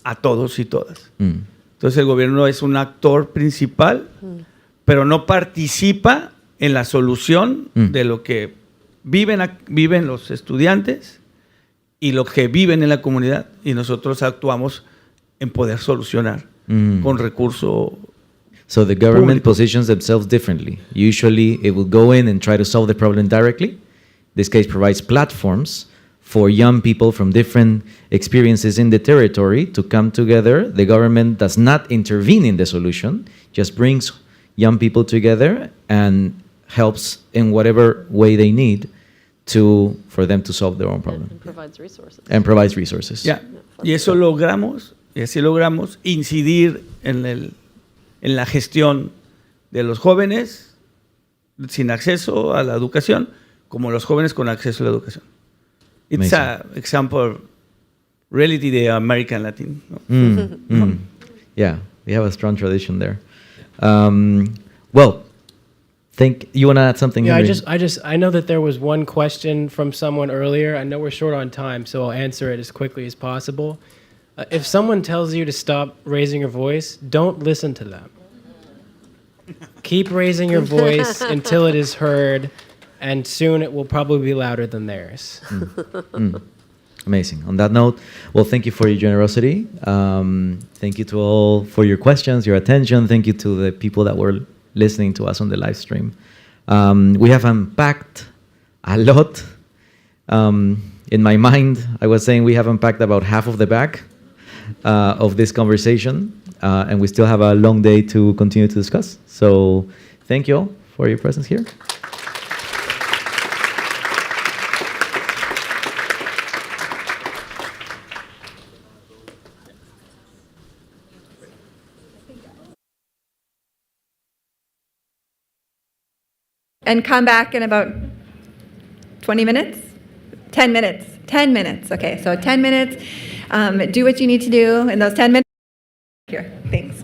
a todos y todas. Entonces el gobierno es un actor principal, pero no participa en la solución de lo que viven los estudiantes y lo que viven en la comunidad, y nosotros actuamos en poder solucionar con recursos. So the government positions themselves differently. Usually it will go in and try to solve the problem directly. This case provides platforms for young people from different experiences in the territory to come together. The government does not intervene in the solution, just brings young people together and helps in whatever way they need for them to solve their own problem. And provides resources. And provides resources. Yeah. Y eso logramos, y así logramos incidir en la gestión de los jóvenes sin acceso a la educación, como los jóvenes con acceso a la educación. It's an example of reality the American Latin. No? Yeah, we have a strong tradition there. Well, you want to add something? Yeah, Henry? I know that there was one question from someone earlier. I know we're short on time, so I'll answer it as quickly as possible. If someone tells you to stop raising your voice, don't listen to them. Keep raising your voice until it is heard, and soon it will probably be louder than theirs. Amazing. On that note, well, thank you for your generosity. Thank you to all for your questions, your attention. Thank you to the people that were listening to us on the live stream. We have unpacked a lot. In my mind, I was saying we have unpacked about half of the back of this conversation, and we still have a long day to continue to discuss. So thank you all for your presence here. And come back in about 20 minutes? 10 minutes. 10 minutes. Okay, so 10 minutes. Do what you need to do in those 10 minutes. Here, thanks.